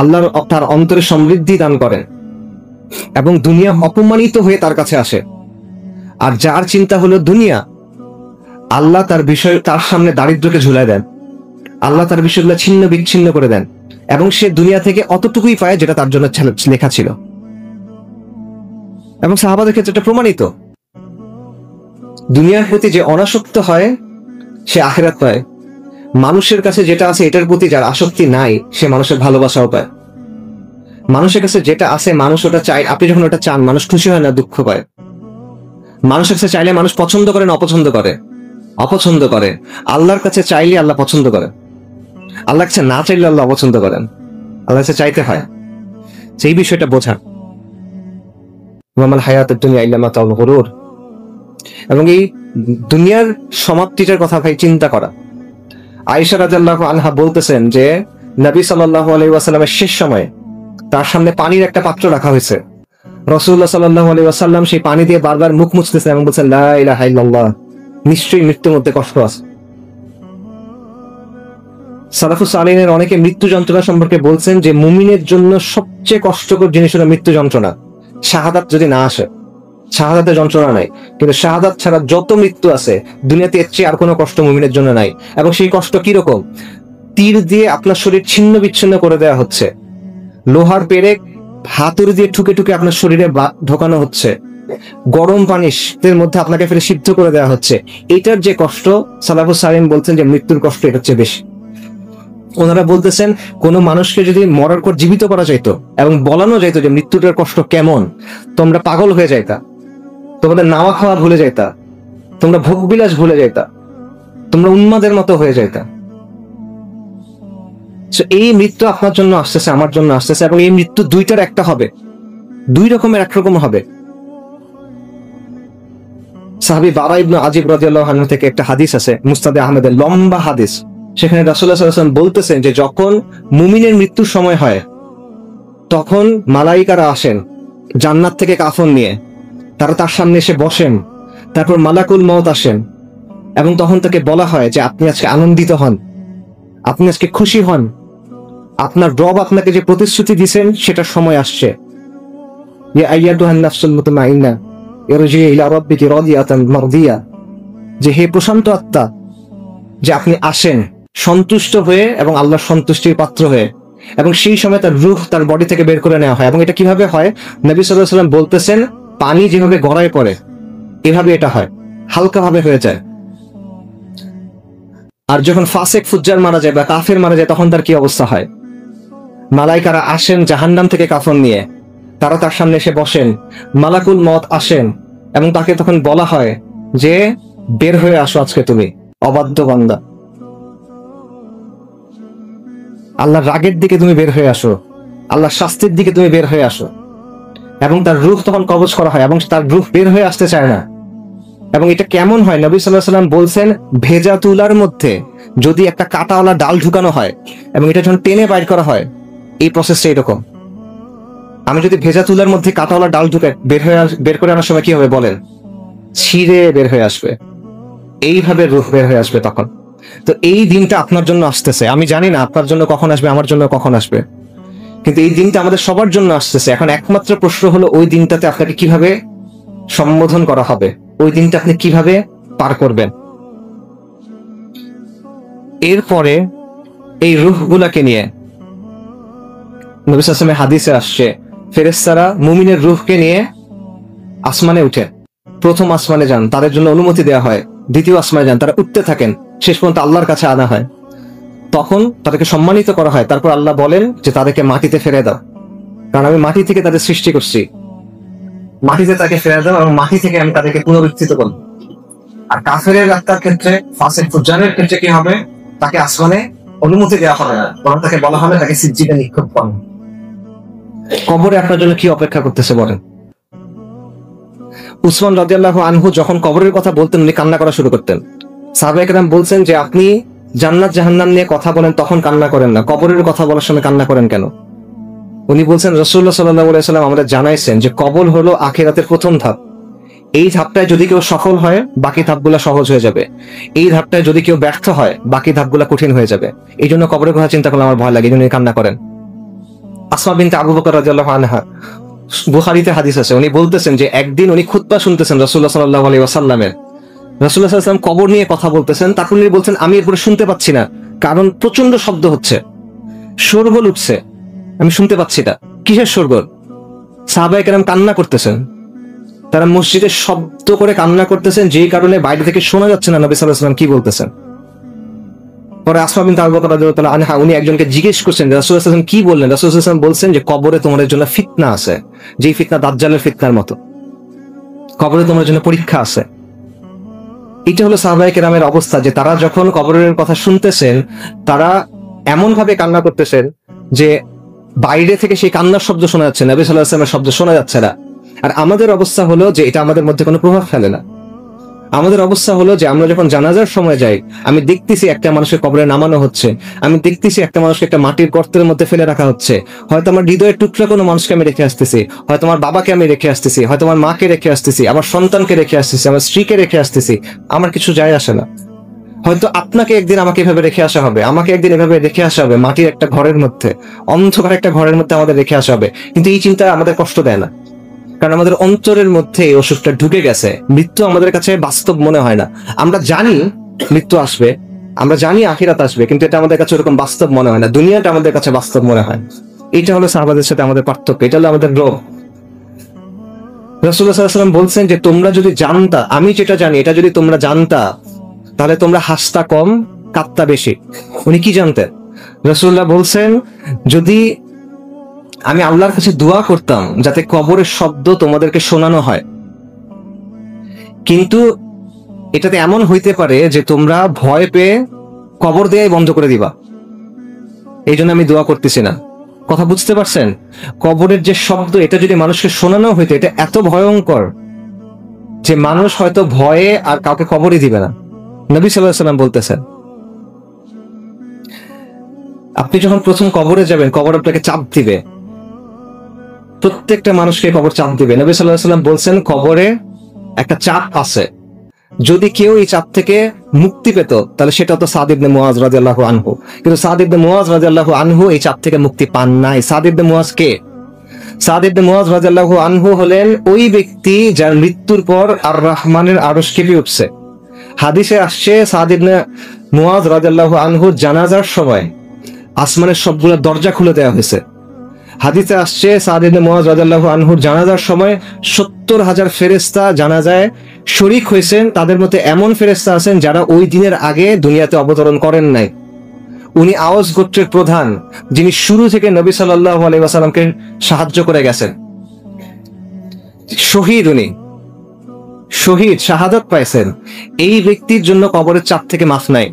আল্লাহ তার অন্তরে সমৃদ্ধি দান করেন, এবং দুনিয়া অপমানিত হয়ে তার কাছে আসে। আর যার চিন্তা হলো দুনিয়া, আল্লাহ তার বিষয়, তার সামনে দারিদ্র্যকে ঝুলায় দেন, আল্লাহ তার বিষয়গুলো ছিন্ন বিচ্ছিন্ন করে দেন, এবং সে দুনিয়া থেকে অতটুকুই পায় যেটা তার জন্য লেখা ছিল। এবং সাহাবাদের ক্ষেত্রে এটা প্রমাণিত। দুনিয়ার প্রতি যে অনাসক্ত হয় সে আখিরাত পায়। মানুষের কাছে যেটা আছে এটার প্রতি যার আসক্তি নাই সে মানুষের ভালোবাসাও পায়। মানুষের কাছে যেটা আছে মানুষ ওটা চায়, আপনি যখন ওটা চান মানুষ খুশি হয় না, দুঃখ পায়। মানুষের কাছে চাইলে মানুষ পছন্দ করে না অপছন্দ করে? অপছন্দ করে। আল্লাহর কাছে চাইলে আল্লাহ পছন্দ করে, আল্লাহর কাছে না চাইলে আল্লাহ অপছন্দ করেন। আল্লাহর কাছে চাইতে হয়। সেই বিষয়টা বোঝা। ওয়ামাল হায়াতুদ দুনিয়া ইল্লা মাতাউল গুরুর। এবং এই দুনিয়ার সমাপ্তিটার কথা ভাই চিন্তা করা। আয়েশা রাদিয়াল্লাহু আনহা বলতেছেন যে নবী সাল্লাল্লাহু আলাইহি ওয়াসাল্লামের শেষ সময়ে তার সামনে পানির একটা পাত্র রাখা হয়েছে। রাসূলুল্লাহ সাল্লাল্লাহু আলাইহি ওয়াসাল্লাম সেই পানি দিয়ে বারবার মুখ মুছতেছেন এবং বলছেন লা ইলাহা ইল্লাল্লাহ, নিশ্চয়ই মৃত্যুর মধ্যে কষ্ট আছে। সালাফুস সালিহিনের অনেকে মৃত্যু যন্ত্রণা সম্পর্কে বলছেন যে মুমিনের জন্য সবচেয়ে কষ্টকর জিনিস হলো মৃত্যু যন্ত্রণা। শাহাদাত যদি না আসে, শাহাদাতের যন্ত্রণা নাই, কিন্তু শাহাদাত ছাড়া যত মৃত্যু আছে দুনিয়াতে এর চেয়ে আর কোনো কষ্ট মুমিনের জন্য নাই। এবং সেই কষ্ট কিরকম? তীর দিয়ে আপনার শরীর ছিন্ন বিচ্ছিন্ন করে দেওয়া হচ্ছে, লোহার পেরেক হাতুড়ি দিয়ে ঠুকে ঠুকে আপনার শরীরে ঢোকানো হচ্ছে, গরম পানির মধ্যে আপনাকে ফেলে সিদ্ধ করে দেওয়া হচ্ছে। এটার যে কষ্ট, সালাফুস সালিহিন বলছেন যে মৃত্যুর কষ্ট এটার চেয়ে বেশি। ওনারা বলতেছেন কোন মানুষকে যদি মরার পর জীবিত করা যাইতো এবং বলানো যাইতো যে মৃত্যুটার কষ্ট কেমন, তোমরা পাগল হয়ে যাইতা, তোমাদের নাওয়া খাওয়া ভুলে যাইতা, তোমরা ভোগবিলাস ভুলে যাইতা, তোমরা উন্মাদের মতো হয়ে যাইতা। এই মৃত্যু আপনার জন্য আসতেছে, আমার জন্য আসতেছে, এবং এই মৃত্যু দুইটার একটা হবে, দুই রকমের একরকম হবে। সাহাবী বারা ইবনে আজিব রাদিয়াল্লাহু আনহু থেকে একটা হাদিস আছে, মুসনাদে আহমেদের লম্বা হাদিস। সেখানে রাসূলুল্লাহ সাল্লাল্লাহু আলাইহি ওয়াসাল্লাম বলতেছেন যে যখন মুমিনের মৃত্যুর সময় হয় তখন মালাইকারা আসেন জান্নাত থেকে কাফন নিয়ে, তারা তার সামনে এসে বসেন, তারপর মালাকুল মউত আসেন এবং তখন তাকে বলা হয় যে আপনি আজকে আনন্দিত হন, আপনি আজকে খুশি হন, আপনার রব আপনাকে যে প্রতিশ্রুতি দিয়েছেন সেটার সময় আসছে। ইয়া আইয়াতুহান নাফসুল মুতমাইন্না ইরজিই ইলা রাব্বিকি রাদিয়াতান মারদিয়া, যে হে প্রশান্ত আত্মা, যে আপনি আসেন সন্তুষ্ট হয়ে এবং আল্লাহর সন্তুষ্টির পাত্র হয়ে, এবং সেই সময় তার রূহ তার বডি থেকে বের করে নেওয়া হয়। এবং এটা কিভাবে হয়? নবী সাল্লাল্লাহু আলাইহি ওয়াসাল্লাম বলতেছেন পানি যেভাবে গড়ায় পড়ে এভাবে এটা হয়, হালকা ভাবে হয়ে যায়। আর যখন ফাসেক ফুজ্জার মারা যায় বা কাফের মারা যায় তখন তার কি অবস্থা হয়? মালাইকারা আসেন জাহান্নাম থেকে কাফন নিয়ে, তারা তার সামনে এসে বসেন, মালাকুল মউত আসেন এবং তাকে তখন বলা হয় যে বের হয়ে আসো আজকে তুমি অবাধ্য বান্দা, আল্লাহর রাগের দিকে তুমি বের হয়ে আসো, আল্লাহর শাস্তির দিকে তুমি বের হয়ে আসো। এবং তার রূহ তখন কবজ করা হয় এবং তার রূহ বের হয়ে আসতে চায় না। এবং এটা কেমন হয়, নবী সাল্লাল্লাহু আলাইহি ওয়াসাল্লাম বলছেন, ভেজা তুলার মধ্যে যদি একটা কাঁটাওয়ালা ডাল ঢুকানো হয় এবং এটা যখন টেনে বাইর করা হয়, এই প্রসেসটা এরকম। আমি যদি ভেজা তুলার মধ্যে কাঁটাওয়ালা ডাল ঢুকে বের করে আনার সময় কি হবে বলেন? ছিঁড়ে বের হয়ে আসবে। এইভাবে রূহ বের হয়ে আসবে তখন। তো এই দিনটা আপনার জন্য আসতেছে। আমি জানি না আপনার জন্য কখন আসবে, আমার জন্য কখন আসবে, কিন্তু এই দিনটা আমাদের সবার জন্য আসতেছে। এখন একমাত্র প্রশ্ন হলো, ওই দিনটাতে আপনাকে কিভাবে সম্বোধন করা হবে, ওই দিনটা আপনি কিভাবে পার করবেন। এরপরে এই রূহগুলাকে নিয়ে নবী সাল্লাল্লাহু আলাইহি ওয়াসাল্লামের হাদিসে আসছে, ফেরেশতারা মুমিনের রূহকে নিয়ে আসমানে উঠে, প্রথম আসমানে যান, তাদের জন্য অনুমতি দেওয়া হয়। দ্বিতীয় আসমানে যান, তারা উঠতে থাকেন, শেষ পর্যন্ত আল্লাহর কাছে আনা হয়। তখন তাদেরকে সম্মানিত করা হয়। তারপর আল্লাহ বলেন যে তাদেরকে মাটিতে ফেলে দাও, কারণ আমি মাটি থেকে তাদের সৃষ্টি করছি। মাটিতে তাকে ফেলে দাও এবং মাটি থেকে আমি তাদেরকে পুনরুত্থিত করব। আর কাফেরের আত্মার ক্ষেত্রে, ফাসিক ফুজ্জারের ক্ষেত্রে কি হবে? তাকে আসমানে অনুমতি দেওয়া হবে না, বরং তাকে বলা হবে তাকে সিজ্জিনে নিক্ষেপ করুন। কবরে আপনার জন্য কি অপেক্ষা করতেছে বলেন? উসমান রাদিয়াল্লাহু আনহু যখন কবরের কথা বলতেন, উনি কান্না করা শুরু করতেন। সাহাবায়ে কেরাম বলছেন যে আপনি জান্নাত জাহান্নাম নিয়ে কথা বলেন, তখন কান্না করেন না, কবরের কথা বলার সময় কান্না করেন কেন? উনি বলছেন, রাসূলুল্লাহ সাল্লাল্লাহু আলাইহি ওয়াসাল্লাম আমাদের জানাইছেন যে কবর হলো আখিরাতের প্রথম ধাপ। এই ধাপটায় যদি কেউ সফল হয়, বাকি ধাপগুলা সহজ হয়ে যাবে। এই ধাপটায় যদি কেউ ব্যর্থ হয়, বাকি ধাপগুলা কঠিন হয়ে যাবে। এই জন্য কবরের কথা চিন্তা করলে আমার ভয় লাগে, এই জন্য কান্না করেন। আসমা বিনতে আবু বকর রাদিয়াল্লাহু আনহা, বুখারীতে হাদিস আছে, উনি বলতেছেন যে একদিন উনি খুতবা শুনতেছেন রাসূলুল্লাহ সাল্লাল্লাহু আলাইহি ওয়াসাল্লামের। রাসূলুল্লাহ সাল্লাল্লাহু আলাইহি ওয়াসাল্লাম কবর নিয়ে কথা বলতেছেন। তারপর উনি বলছেন, আমি এরপরে শুনতে পাচ্ছি না, কারণ প্রচন্ড শব্দ হচ্ছে, শোরগোল উঠছে, আমি শুনতে পাচ্ছি না। কিসের শোরগোল? সাহাবায়ে কেরাম কান্না করতেছেন, তারা মসজিদে শব্দ করে কান্না করতেছেন, যেই কারণে বাইরে থেকে শোনা যাচ্ছে না নবী সাল্লাল্লাহু আলাইহি ওয়াসাল্লাম কি বলতেছেন। পরে আসমা বিনতে আবু বকর রাদিয়াল্লাহু তাআলা আনহা, উনি একজনকে জিজ্ঞেস করছেন রাসূলুল্লাহ সাল্লাল্লাহু আলাইহি ওয়াসাল্লাম কি বললেন। রাসূলুল্লাহ সাল্লাল্লাহু আলাইহি ওয়াসাল্লাম বলছেন যে কবরে তোমাদের জন্য ফিতনা আছে, যেই ফিতনা দাজ্জালের ফিতনার মতো। কবরে তোমাদের জন্য পরীক্ষা আছে। এটা হলো সাহাবায়ে কেরামের অবস্থা, যে তারা যখন কবরের কথা শুনতেছেন, তারা এমন ভাবে কান্না করতেছেন যে বাইরে থেকে সেই কান্নার শব্দ শোনা যাচ্ছে, নবী সাল্লাল্লাহু আলাইহি ওয়াসাল্লামের শব্দ শোনা যাচ্ছে না। আর আমাদের অবস্থা হলো যে এটা আমাদের মধ্যে কোনো প্রভাব ফেলে না। আমাদের অবস্থা হলো যে আমরা যখন জানাজার সময় যাই, আমি দেখতেছি একটা মানুষকে কবরে নামানো হচ্ছে, আমি দেখতেছি একটা মানুষকে একটা মাটির গর্তের মধ্যে ফেলে রাখা হচ্ছে। হয়তো আমার হৃদয়ের টুকরা কোনো মানুষকে আমি রেখে আসতেছি, হয়তো আমার বাবাকে আমি রেখে আসতেছি, হয়তো আমার মাকে রেখে আসতেছি, আমার সন্তানকে রেখে আসতেছি, আমার স্ত্রীকে রেখে আসতেছি। আমার কিছু যায় আসে না। হয়তো আপনাকে একদিন আমাকে এভাবে রেখে আসা হবে, আমাকে একদিন এভাবে রেখে আসা হবে, মাটির একটা ঘরের মধ্যে, অন্ধকার একটা ঘরের মধ্যে আমাদের রেখে আসা হবে। কিন্তু এই চিন্তা আমাদের কষ্ট দেয় না, কারণ আমাদের অন্তরের মধ্যে এই অসুখটা ঢুকে গেছে। মৃত্যু আমাদের কাছে বাস্তব মনে হয় না। আমরা জানি মৃত্যু আসবে, আমরা জানি আখিরাত আসবে, কিন্তু এটা আমাদের কাছে ওরকম বাস্তব মনে হয় না। দুনিয়াটা আমাদের কাছে বাস্তব মনে হয়। এটা হলো সাহাবাদের সাথে আমাদের পার্থক্য, এটা হলো আমাদের রোগ। রাসূলুল্লাহ সাল্লাল্লাহু আলাইহি ওয়াসাল্লাম বলছেন যে তোমরা যদি জানতা, আমি যেটা জানি এটা যদি তোমরা জানতা, তাহলে তোমরা হাসতা কম, কাঁদতা বেশি। উনি কি জানতেন? রাসূলুল্লাহ বলছেন, যদি আমি আল্লাহর কাছে দোয়া করতাম যাতে কবরের শব্দ তোমাদেরকে শোনানো হয়, কিন্তু এটাতে এমন হইতে পারে যে তোমরা ভয় পেয়ে কবর দেয়াই বন্ধ করে দিবা, এই জন্য আমি দোয়া করতেছি না। কথা বুঝতে পারছেন? কবরের যে শব্দ, এটা যদি মানুষকে শোনানো হইতো, এটা এত ভয়ঙ্কর যে মানুষ হয়তো ভয়ে আর কাউকে কবরই দিবে না। নবী সাল্লাল্লাহু আলাইহি ওয়াসাল্লাম বলতেছেন, আপনি যখন প্রথম কবরে যাবেন, কবর আপনাকে চাপ দিবে, প্রত্যেকটা মানুষকে কবর চাপ দিবে। নবী সাল্লাল্লাহু আলাইহি ওয়াসাল্লাম বলছেন, কবরে একটা চাপ আছে, যদি কেউ এই চাপ থেকে মুক্তি পেত তাহলে সেটা তো সাদ ইবনে মুআজ রাদিয়াল্লাহু আনহু। কিন্তু সাদ ইবনে মুআজ রাদিয়াল্লাহু আনহু এই চাপ থেকে মুক্তি পান নাই। সাদ ইবনে মুআজ কে? সাদ ইবনে মুআজ রাদিয়াল্লাহু আনহু হলেন ওই ব্যক্তি যার মৃত্যুর পর আর রহমানের আরশ কেঁপে উঠছে। হাদিসে আসছে, সাদ ইবনে মুআজ রাদিয়াল্লাহু আনহু জানাজার সময় আসমানের সবগুলো দরজা খুলে দেওয়া হয়েছে। হাদিসে আসছে, সাদ ইবনে মুআজ রাদিয়াল্লাহু আনহুর জানাজার সময় 70,000 ফেরেশতা জানাজায় শরীক হয়েছেন। তাদের মধ্যে এমন ফেরেশতা আছেন যারা ওই দিনের আগে দুনিয়াতে অবতরণ করেন নাই। উনি আওস গোত্রের প্রধান, যিনি শুরু থেকে নবী সাল্লাল্লাহু আলাইহি ওয়াসাল্লামকে সাহায্য করে গেছেন। শহীদ, উনি শহীদ, শাহাদাত পাইছেন। এই ব্যক্তির জন্য কবরের চাপ থেকে মাফ নাই।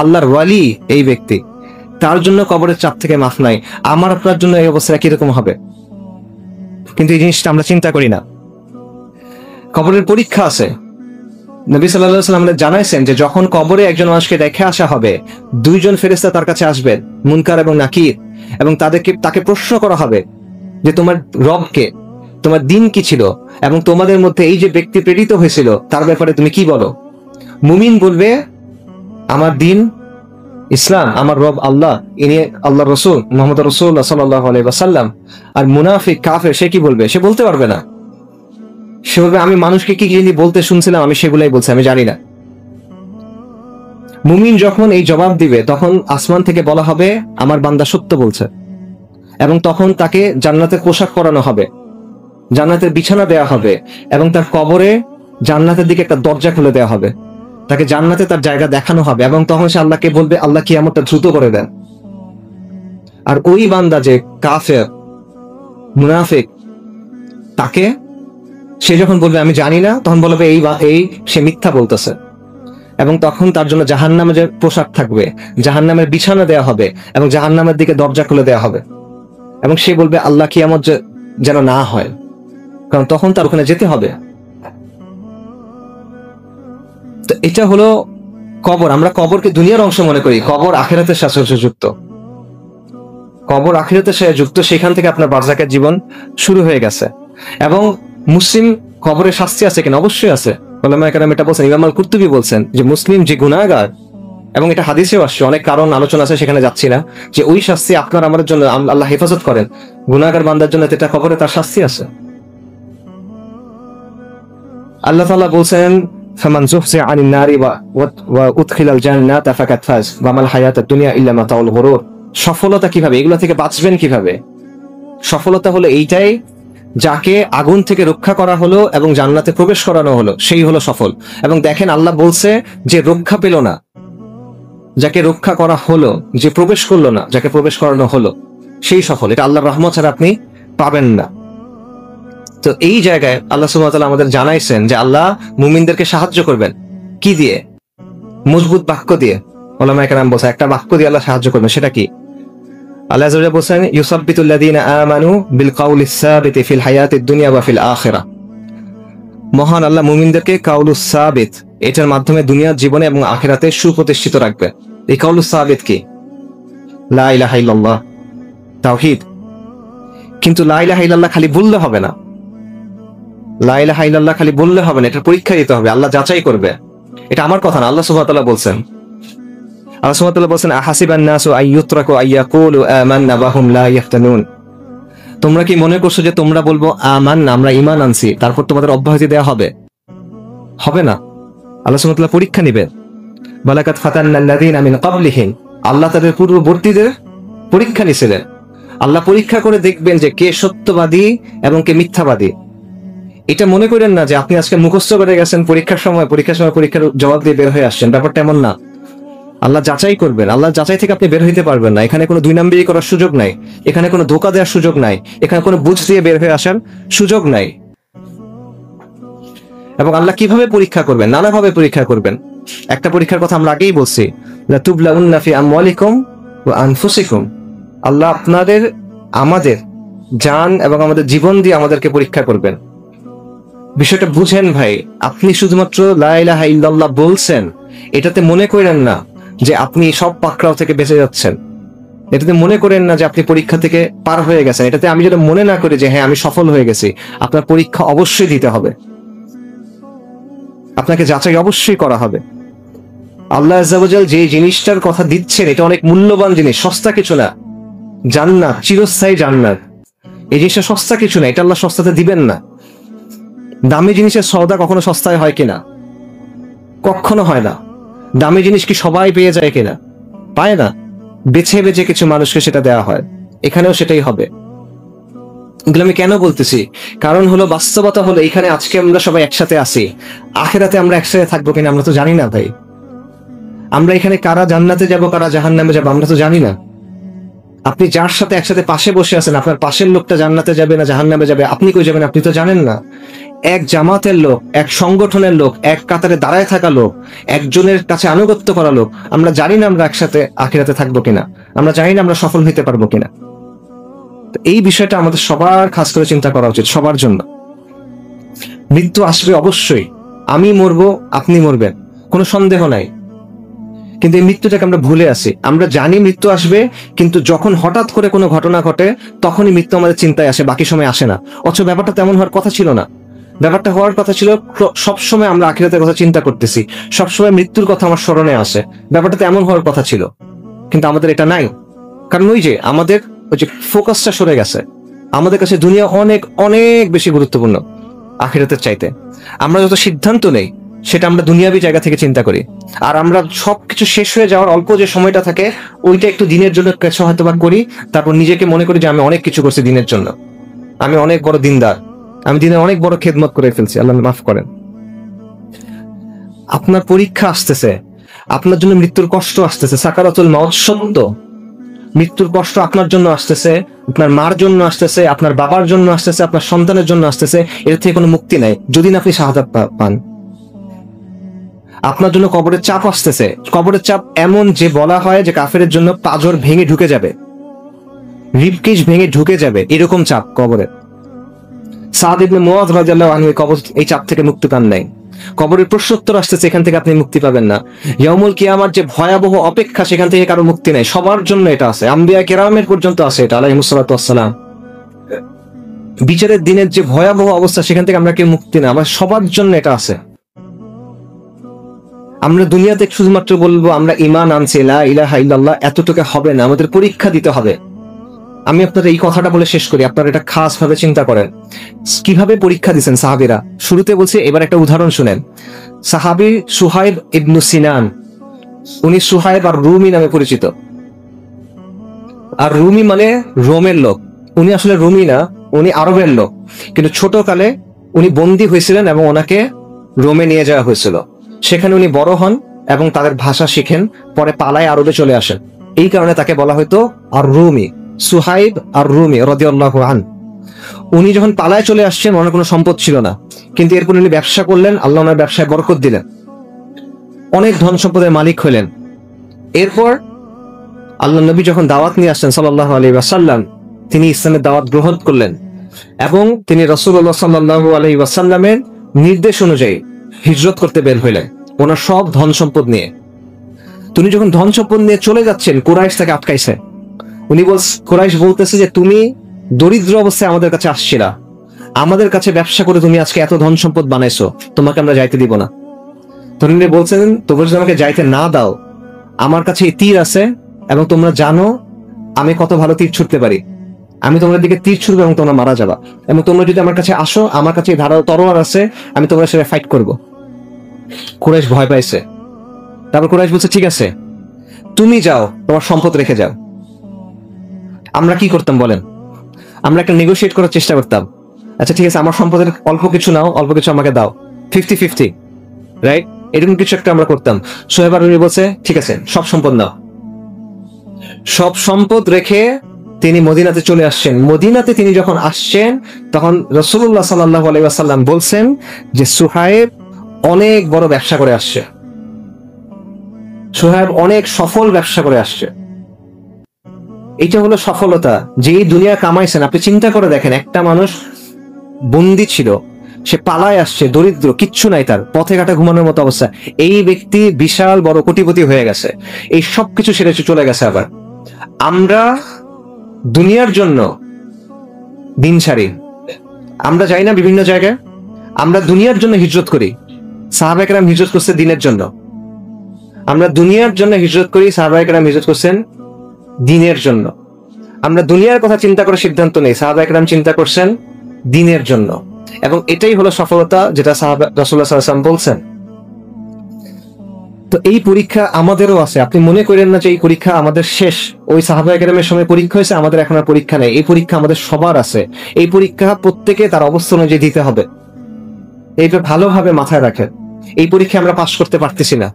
আল্লাহর ওয়ালি এই ব্যক্তি। তার জন্য কবরের চাপ থেকে মাফ নাই। আমার আপনার জন্য এই অবস্থা কিরকম হবে? কিন্তু এই জিনিসটা আমরা চিন্তা করি না। কবরের পরীক্ষা আছে। নবী সাল্লাল্লাহু আলাইহি ওয়াসাল্লাম আমাদের জানাইছেন যে যখন কবরে একজন মানুষকে দেখে আসা হবে, দুইজন ফেরেশতা তার কাছে আসবেন, মুনকার এবং নাকির, এবং তাকে প্রশ্ন করা হবে যে তোমার রবকে, তোমার দিন কি ছিল, এবং তোমাদের মধ্যে এই যে ব্যক্তি প্রেরিত হয়েছিল তার ব্যাপারে তুমি কি বলো? মুমিন বলবে আমার দিন ইসলাম, আমার রব আল্লাহ, ইনি আল্লাহ রসুল মুহাম্মদ রাসূলুল্লাহ সাল্লাল্লাহু আলাইহি ওয়াসাল্লাম। আর মুনাফিক কাফের সে কি বলবে? সে বলতে পারবে না। সে বলবে আমি মানুষকে কি কি বলতে শুনছিলাম, আমি সেগুলাই বলছি, আমি জানি না। মুমিন যখন এই জবাব দিবে তখন আসমান থেকে বলা হবে আমার বান্দা সত্য বলছে, এবং তখন তাকে জান্নাতের পোশাক পরানো হবে, জান্নাতের বিছানা দেয়া হবে, এবং তার কবরে জান্নাতের দিকে একটা দরজা খুলে দেওয়া হবে, তাকে জান্নাতে তার জায়গা দেখানো হবে, এবং তখন সে আল্লাহকে বলবে আল্লাহ কিয়ামতটা দ্রুত করে দেন। আর ওই বান্দা যে কাফের মুনাফিক, তাকে সে যখন বলবে আমি জানি না, তখন বলবে এই সে মিথ্যা বলতেছে, এবং তখন তার জন্য জাহান্নামের যে পোশাক থাকবে, জাহান্নামের বিছানা দেওয়া হবে, এবং জাহান্নামের দিকে দরজা খুলে দেওয়া হবে, এবং সে বলবে আল্লাহ কিয়ামত যেন না হয়, কারণ তখন তার ওখানে যেতে হবে। তো এটা হলো কবর। আমরা কবরকে দুনিয়ার অংশ মনে করি, কবর আখিরাতের সাথে যুক্ত, কবর আখিরাতের সাথে যুক্ত। সেখান থেকে আপনার বারজাকের জীবন শুরু হয়ে গেছে। এবং মুসলিম কবরের শাস্তি আছে কিনা? অবশ্যই আছে। উলামায়ে কেরাম এটা বলছেন, ইমাম আল কুরতুবী বলছেন যে মুসলিম যে গুনাহগার, এবং এটা হাদিসেও আসছে, অনেক কারণ আলোচনা আছে, সেখানে যাচ্ছি না, যে ওই শাস্তি আপনার আমাদের জন্য আল্লাহ হেফাজত করেন, গুনাহগার বান্দার জন্য এটা কবরে তার শাস্তি আছে। আল্লাহ তাআলা বলছেন ফামান যুহজিহা আনিন নারি ওয়া উদখিলাল জান্নাতা ফাকাদ ফাজ ওয়া মাল হায়াতুদ দুনিয়া ইল্লা মাতাউল গুরুর। সফলতা কিভাবে? এগুলো থেকে বাঁচবেন কিভাবে? সফলতা হলো এইটাই, যাকে আগুন থেকে রক্ষা করা হলো এবং জান্নাতে প্রবেশ করানো হলো, সেই হলো সফল। এবং দেখেন আল্লাহ বলছে যে রক্ষা পেল না, যাকে রক্ষা করা হলো, যে প্রবেশ করলো না, যাকে প্রবেশ করানো হলো, সেই সফল। এটা আল্লাহর রহমত ছাড়া আপনি পাবেন না। তো এই জায়গায় আল্লাহ সুবহানাহু ওয়া তাআলা আমাদের জানাইছেন যে আল্লাহ মুমিনদেরকে সাহায্য করবেন। কি দিয়ে? মজবুত বাক্য দিয়ে। উলামায়ে কেরাম বলছে একটা বাক্য দিয়ে আল্লাহ সাহায্য করবেন, সেটা কি? আল্লাহ আযজা ওয়া জাল্লা বলেন ইউসাব্বিতুল্লাযীনা আমানু বিল কাউলিস সাবিতি ফিল হায়াতিদ দুনিয়া ওয়া ফিল আখিরাহ। মহান আল্লাহ মুমিনদেরকে কাউলুস সাবিত, এটার মাধ্যমে দুনিয়ার জীবনে এবং আখিরাতে সুপ্রতিষ্ঠিত রাখবে। এই কাউলুস সাবিত কি? লা ইলাহা ইল্লাল্লাহ, তাওহীদ। কিন্তু লা ইলাহা ইল্লাল্লাহ খালি বললে হবে না, লা ইলাহা ইল্লাল্লাহ খালি বললে হবে না, এটা পরীক্ষা দিতে হবে, আল্লাহ যাচাই করবে। এটা আমার কথা না, আল্লাহ সুবহানাহু ওয়া তাআলা বলছেন। আল্লাহ সুবহানাহু ওয়া তাআলা বলেন আহাসিবান নাসু আইয়ুতরাকু আইয়াকুলু আমান্না ওয়া হুম লা ইফতানুন। তোমরা কি মনে করছো যে তোমরা বলবো আমান্না, আমরা ঈমান আনছি, তারপর তোমাদের অব্যাহতি দেওয়া হবে? হবে না। আল্লাহ সুবহানাহু ওয়া তাআলা পরীক্ষা নেবেন। ওয়ালাকাদ ফাতান্নাল্লাযীনা মিন ক্বাবলিহিম, আল্লাহ তাদের পূর্ববর্তীদের পরীক্ষা নিয়েছিলেন। আল্লাহ পরীক্ষা করে দেখবেন যে কে সত্যবাদী এবং কে মিথ্যাবাদী। এটা মনে করেন না যে আপনি আজকে মুখস্থ করে গেছেন, পরীক্ষার সময় পরীক্ষার জবাব দিয়ে বের হয়ে আসছেন, ব্যাপারটা এমন না। আল্লাহ যাচাই করবেন, আল্লাহ যাচাই থেকে আপনি বের হইতে পারবেন না। এখানে কোনো দুই নাম্বারি করার সুযোগ নাই, এখানে কোনো ধোঁকা দেওয়ার সুযোগ নাই, এখানে কোনো বুঝ দিয়ে বের হয়ে আসার সুযোগ নাই। এবং আল্লাহ কিভাবে পরীক্ষা করবেন? নানাভাবে পরীক্ষা করবেন। একটা পরীক্ষার কথা আমরা আগেই বলছি, লা তুবলাউন্না ফি আমওয়ালিকুম ওয়া আনফুসিকুম। আল্লাহ আপনাদের, আমাদের জান এবং আমাদের জীবন দিয়ে আমাদেরকে পরীক্ষা করবেন। বিষয়টা বুঝেন ভাই। আপনি শুধুমাত্র লা ইলাহা ইল্লাল্লাহ বলছেন, এটাতে মনে করেন না যে আপনি সব পাকড়াও থেকে বেঁচে যাচ্ছেন। এটাতে মনে করেন না যে আপনি পরীক্ষা থেকে পার হয়ে গেছেন। এটাতে আমি যেটা মনে না করি যে হ্যাঁ আমি সফল হয়ে গেছি। আপনার পরীক্ষা অবশ্যই দিতে হবে, আপনাকে যাচাই অবশ্যই করা হবে। আল্লাহ আযজা ওয়া জাল যে জিনিসটার কথা দিচ্ছেন, এটা অনেক মূল্যবান জিনিস, সস্তা কিছু না। জান্নাত, চিরস্থায়ী জান্নাত, এই জিনিসটা সস্তা কিছু না। এটা আল্লাহ সস্তাতে দিবেন না। দামি জিনিসের সওদা কখনো সস্তায় হয় কিনা? কখনো হয় না। দামি জিনিস কি সবাই পেয়ে যায় কিনা? পায় না। বেছে বেছে কিছু মানুষকে সেটা দেওয়া হয়। এখানেও সেটাই হবে। এগুলো আমি কেন বলতেছি? কারণ হলো বাস্তবতা হলো এখানে আজকে আমরা সবাই একসাথে আছি, আখিরাতে আমরা একসাথে থাকবো কিনা আমরা তো জানি না ভাই। আমরা এখানে কারা জান্নাতে যাব, কারা জাহান্নামে যাব, আমরা তো জানি না। আপনি যার সাথে একসাথে পাশে বসে আছেন, আপনার পাশের লোকটা জান্নাতে যাবে না জাহান্নামে যাবে, আপনি কই যাবেন আপনি তো জানেন না। এক জামাতের লোক, এক সংগঠনের লোক, এক কাতারে দাঁড়ায় থাকা লোক, একজনের কাছে আনুগত্য করা লোক, আমরা জানি না আমরা একসাথে আখিরাতে থাকবো কিনা। আমরা জানি না আমরা সফল হইতে পারবো কিনা। এই বিষয়টা আমাদের সবার খাস করে চিন্তা করা উচিত, সবার জন্য। মৃত্যু আসবে অবশ্যই, আমি মরবো, আপনি মরবেন, কোনো সন্দেহ নাই। কিন্তু এই মৃত্যুটাকে আমরা ভুলে আসি। আমরা জানি মৃত্যু আসবে, কিন্তু যখন হঠাৎ করে কোনো ঘটনা ঘটে তখনই মৃত্যু আমাদের চিন্তায় আসে, বাকি সময় আসে না। অথচ ব্যাপারটা তেমন হওয়ার কথা ছিল না। ব্যাপারটা হওয়ার কথা ছিল সবসময় আমরা আখিরাতের কথা চিন্তা করতেছি, সবসময় মৃত্যুর কথা আমার স্মরণে আসে। ব্যাপারটা তেমন হওয়ার কথা ছিল, কিন্তু আমাদের এটা নাই। কারণ ওই যে আমাদের ওই যে ফোকাসটা সরে গেছে। আমাদের কাছে দুনিয়া অনেক অনেক বেশি গুরুত্বপূর্ণ আখিরাতের চাইতে। আমরা যত সিদ্ধান্ত নেই সেটা আমরা দুনিয়াবী জায়গা থেকে চিন্তা করি। আর আমরা সবকিছু শেষ হয়ে যাওয়ার অল্প যে সময়টা থাকে ওইটা একটু দিনের জন্য কিছু হয়তো বা করি, তারপর নিজেকে মনে করি যে আমি অনেক কিছু করছি দিনের জন্য, আমি অনেক বড় দিনদার, আমি দিনে অনেক বড় খেদমত করে ফেলছি, আল্লাহ মাফ করেন। আপনার পরীক্ষা আসতেছে, আপনার জন্য মৃত্যুর কষ্ট আসতেছে, সাকারাতুল মাউত সত্য। মৃত্যুর কষ্ট আপনার জন্য আসতেছে, আপনার মার জন্য আসতেছে, আপনার বাবার জন্য আসতেছে, আপনার সন্তানের জন্য আসতেছে। এর থেকে কোনো মুক্তি নাই যদি না আপনি শাহাদাত পান। আপনার জন্য কবরের চাপ আসতেছে। কবরের চাপ এমন যে বলা হয় যে কাফেরের জন্য পাঁজর ভেঙে ঢুকে যাবে, রিবকেজ ভেঙে ঢুকে যাবে, এরকম চাপ কবরের। সাদ ইবনে মুআয রাদিয়াল্লাহু আনহু এই চাপ থেকে মুক্তি পান নাই। কবরের প্রশ্নোত্তর আসতেছে, এখান থেকে আপনি মুক্তি পাবেন না। ইয়াউমুল কিয়ামার যে ভয়াবহ অপেক্ষা, সেখান থেকে কারো মুক্তি নাই। সবার জন্য এটা আছে, আম্বিয়া কেরামের পর্যন্ত আছে এটা, আলাইহিস সালাতু ওয়াস সালাম। বিচারের দিনের যে ভয়াবহ অবস্থা, সেখান থেকে আমরা কেউ মুক্তি না, আমার সবার জন্য এটা আছে। আমরা দুনিয়াতে শুধুমাত্র বলবো আমরা ঈমান আনছি, লা ইলাহা ইল্লাল্লাহ, এতটুকু হবে না, আমাদের পরীক্ষা দিতে হবে। আমি আপনাদের এই কথাটা বলে শেষ করি, আপনারা এটা খাস ভাবে চিন্তা করেন কিভাবে পরীক্ষা দিচ্ছেন সাহাবীরা। শুরুতে বলছি, এবার একটা উদাহরণ শুনেন। সাহাবী সুহাইব ইবনু সিনান, উনি সুহাইব আর রুমি নামে পরিচিত। আর রুমি মানে রোমের লোক। উনি আসলে রুমি না, উনি আরবের লোক, কিন্তু ছোটকালে উনি বন্দী হয়েছিলেন এবং ওনাকে রোমে নিয়ে যাওয়া হয়েছিল। সেখানে উনি বড় হন এবং তাদের ভাষা শিখেন, পরে পালায় আরবে চলে আসেন। এই কারণে তাকে বলা হয়তো আর রুমি, সুহাইব আর রুমি রাদিয়াল্লাহু আনহু। উনি যখন পালায় চলে আসছেন, ওনার কোনো সম্পদ ছিল না, কিন্তু এরপর উনি ব্যবসা করলেন, আল্লাহ ওনার ব্যবসায় বরকত দিলেন, অনেক ধন সম্পদের মালিক হলেন। এরপর আল্লাহ নবী যখন দাওয়াত নিয়ে আসলেন সাল্লাল্লাহু আলাইহি ওয়াসাল্লাম, তিনি ইসলামের দাওয়াত গ্রহণ করলেন এবং তিনি রাসূলুল্লাহ সাল্লাল্লাহু আলাইহি ওয়াসাল্লামের নির্দেশ অনুযায়ী হিজরত করতে বের হইলেন, ওনার সব ধন সম্পদ নিয়ে। তিনি যখন ধন সম্পদ নিয়ে চলে যাচ্ছেন, কুরাইশ তাকে আটকাইছে। কুরাইশ বলতেছে যে তুমি দরিদ্র অবস্থায় আমাদের কাছে আসছিলা, আমাদের কাছে ব্যবসা করে তুমি আজকে এত ধন সম্পদ বানাইছো, তোমাকে আমরা যাইতে দিব না। তরুণ বলছেন, তোমরা যদি আমাকে যাইতে না দাও, আমার কাছে এই তীর আছে এবং তোমরা জানো আমি কত ভালো তীর ছুটতে পারি, আমি তোমাদের দিকে তীর ছুটবো এবং তোমরা মারা যাবা। এবং তোমরা যদি আমার কাছে আসো, আমার কাছে ধারালো তরোয়ার আছে, আমি তোমরা সাথে ফাইট করবো। কুরাইশ ভয় পাইছে। তারপর কুরাইশ বলছে, ঠিক আছে তুমি যাও, তোমার সম্পদ রেখে যাও। আমরা কি করতাম বলেন? আমরা একটা নেগোশিয়েট করার চেষ্টা করতাম, আচ্ছা ঠিক আছে আমার সম্পদের অল্প কিছু নাও, অল্প কিছু আমাকে দাও, 50-50, রাইট? এরকম কিছু একটা আমরা করতাম। সোহেব আর রুমি বলছে, ঠিক আছে সব সম্পদ নাও। সব সম্পদ রেখে তিনি মদিনাতে চলে আসছেন। মদিনাতে তিনি যখন আসছেন, তখন রাসূলুল্লাহ সাল্লাল্লাহু আলাইহি ওয়াসাল্লাম বলছেন যে সুহাইব অনেক বড় ব্যবসা করে আসছে, সুহাইব অনেক সফল ব্যবসা করে আসছে। এটা হলো সফলতা, যে দুনিয়া কামাইছেন। আপনি চিন্তা করে দেখেন, একটা মানুষ বন্দী ছিল, সে পালায় আসছে, দরিদ্র, কিচ্ছু নাই তার, পথে ঘাটে ঘুমানোর মতো অবস্থা। এই ব্যক্তি বিশাল বড় কোটিপতি হয়ে গেছে, এই সবকিছু ছেড়ে চলে গেছে। আবার আমরা দুনিয়ার জন্য দিন ছাড়ি, আমরা যাই না বিভিন্ন জায়গায়, আমরা দুনিয়ার জন্য হিজরত করি। সাহাবায়ে কেরাম হিজরত করছে দিনের জন্য, আমরা দুনিয়ার জন্য হিজরত করি, সাহাবায়ে কেরাম হিজরত করছেন দিনের জন্য। আমরা দুনিয়ার কথা চিন্তা করে সিদ্ধান্ত নেই, সাহাবায়ে কেরাম চিন্তা করছেন দিনের জন্য। এবং এটাই হলো সফলতা, যেটা রাসূলুল্লাহ সাল্লাল্লাহু আলাইহি ওয়াসাল্লাম বলছেন। তো এই পরীক্ষা আমাদেরও আছে। আপনি মনে করেন না যে এই পরীক্ষা আমাদের শেষ, ওই সাহাবায়ে কেরামের সময় পরীক্ষা হয়েছে, আমাদের এখন আর পরীক্ষা নেই। এই পরীক্ষা আমাদের সবার আছে। এই পরীক্ষা প্রত্যেকে তার অবস্থা অনুযায়ী দিতে হবে। এইটা ভালোভাবে মাথায় রাখেন। এই পরীক্ষা আমরা পাস করতে পারতেছি না,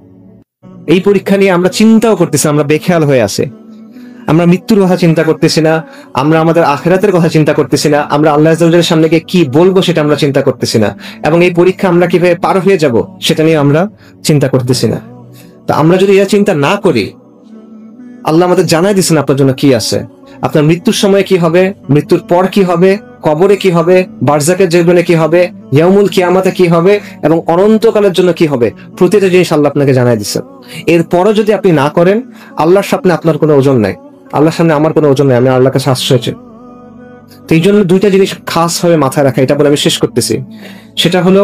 এই পরীক্ষা নিয়ে আমরা চিন্তাও করতেছি, আমরা বেখেয়াল হয়ে আছি। আমরা মৃত্যুর কথা চিন্তা করতেছি না, আমরা আমাদের আখিরাতের কথা চিন্তা করতেছি না, আমরা আল্লাহ আযজা ওয়া জাল্লার সামনে গিয়ে কি বলবো সেটা আমরা চিন্তা করতেছি না, এবং এই পরীক্ষা আমরা কিভাবে পার হয়ে যাব সেটা নিয়ে আমরা চিন্তা করতেছি না। তো আমরা যদি এটা চিন্তা না করি, আল্লাহ আমাদের জানাই দিচ্ছেন আপনার জন্য কি আছে। আপনার মৃত্যুর সময় কি হবে, মৃত্যুর পর কি হবে, কবরে কি হবে, বারজাকের জীবনে কি হবে, ইয়াউমুল কিয়ামাতে কি হবে, এবং অনন্তকালের জন্য কি হবে, প্রতিটা জিনিস আল্লাহ আপনাকে জানাই দিচ্ছেন। এরপরও যদি আপনি না করেন, আল্লাহর সামনে আপনার কোনো ওজন নাই, আল্লাহর সামনে আমার কোনো ওজন নাই, আমি আল্লাহর কাছে আশ্রয় চাই। তো এই জন্য দুইটা জিনিস খাস ভাবে মাথায় রাখা, এটা বলে আমি শেষ করতেছি। সেটা হলো,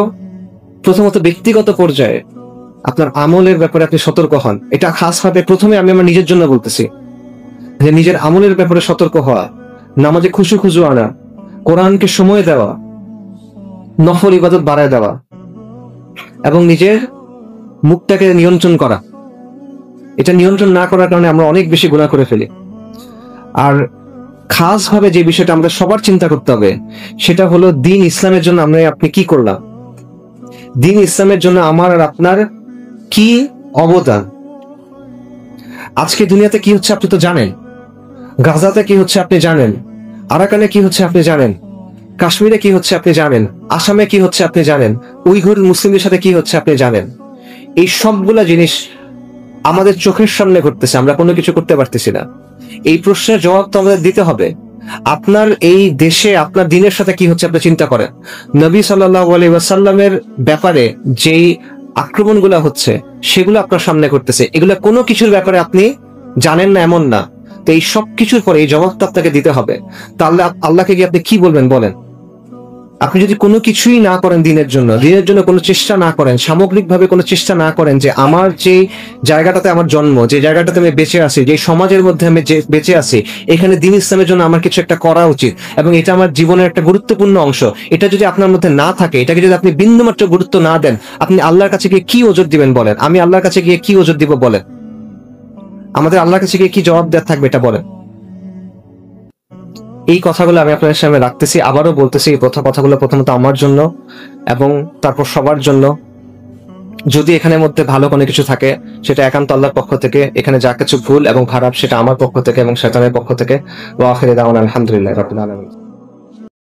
প্রথমত ব্যক্তিগত পর্যায়ে আপনার আমলের ব্যাপারে আপনি সতর্ক হন। এটা খাস ভাবে প্রথমে আমি আমার নিজের জন্য বলতেছি, যে নিজের আমলের ব্যাপারে সতর্ক হওয়া, নামাজে খুশু খুশু আনা, কোরআনকে সময় দেওয়া, নফল ইবাদত বাড়ায় দেওয়া, এবং নিজের মুখটাকে নিয়ন্ত্রণ করা। এটা নিয়ন্ত্রণ না করার কারণে আমরা অনেক বেশি গুনাহ করে ফেলি। আর খাস ভাবে যে বিষয়টা আমাদের সবার চিন্তা করতে হবে, সেটা হলো দ্বীন ইসলামের জন্য আপনি কি করলাম, দ্বীন ইসলামের জন্য আমার আর আপনার কি অবদান। আজকে দুনিয়াতে কি হচ্ছে আপনি তো জানেন, গাজাতে কি হচ্ছে আপনি জানেন, আরাকানে কি হচ্ছে আপনি জানেন, কাশ্মীরে কি হচ্ছে আপনি জানেন, আসামে কি হচ্ছে আপনি জানেন, উইঘুর মুসলিমদের সাথে কি হচ্ছে আপনি জানেন। এই সবগুলা জিনিস আমাদের চোখের সামনে ঘটতেছে, আমরা কোনো কিছু করতে পারতেছি না। এই প্রশ্নের জবাব তো আমাদের দিতে হবে। আপনার এই দেশে আপনার দ্বীনের সাথে কি হচ্ছে আপনি চিন্তা করেন। নবী সাল্লাল্লাহু আলাইহি ওয়াসাল্লামের ব্যাপারে যেই আক্রমণগুলো হচ্ছে সেগুলো আপনার সামনে করতেছে, এগুলো কোনো কিছুর ব্যাপারে আপনি জানেন না এমন না। তো এই সব কিছুর পরে এই জবাবটা আপনাকে দিতে হবে। তাহলে আল্লাহকে গিয়ে আপনি কি বলবেন বলেন? আপনি যদি কোনো কিছুই না করেন দিনের জন্য কোনো চেষ্টা না করেন, সামগ্রিকভাবে কোনো চেষ্টা না করেন, যে আমার যে জায়গাটাতে আমার জন্ম, যে জায়গাটাতে আমি বেঁচে আছি, যে সমাজের মধ্যে আমি যে বেঁচে আছি, এখানে দ্বীন ইসলামের জন্য আমার কিছু একটা করা উচিত এবং এটা আমার জীবনের একটা গুরুত্বপূর্ণ অংশ, এটা যদি আপনার মধ্যে না থাকে, এটাকে যদি আপনি বিন্দুমাত্র গুরুত্ব না দেন, আপনি আল্লাহর কাছে গিয়ে কি ওজর দিবেন বলেন? আমি আল্লাহর কাছে গিয়ে কি ওজর দিব বলেন? আমাদের আল্লাহর কাছে গিয়ে কি জবাব দেওয়ার থাকবে এটা বলেন? এই কথাগুলো আমি আপনাদের সামনে রাখতেছি, আবারও বলতেছি, এই কথাগুলো প্রথমত আমার জন্য এবং তারপর সবার জন্য। যদি এখানের মধ্যে ভালো কোনো কিছু থাকে, সেটা একান্ত আল্লাহর পক্ষ থেকে। এখানে যা কিছু ভুল এবং খারাপ, সেটা আমার পক্ষ থেকে এবং শয়তানের পক্ষ থেকে। ওয়া আখিরু দাওয়ানা আলহামদুলিল্লাহি রাব্বিল আলামিন।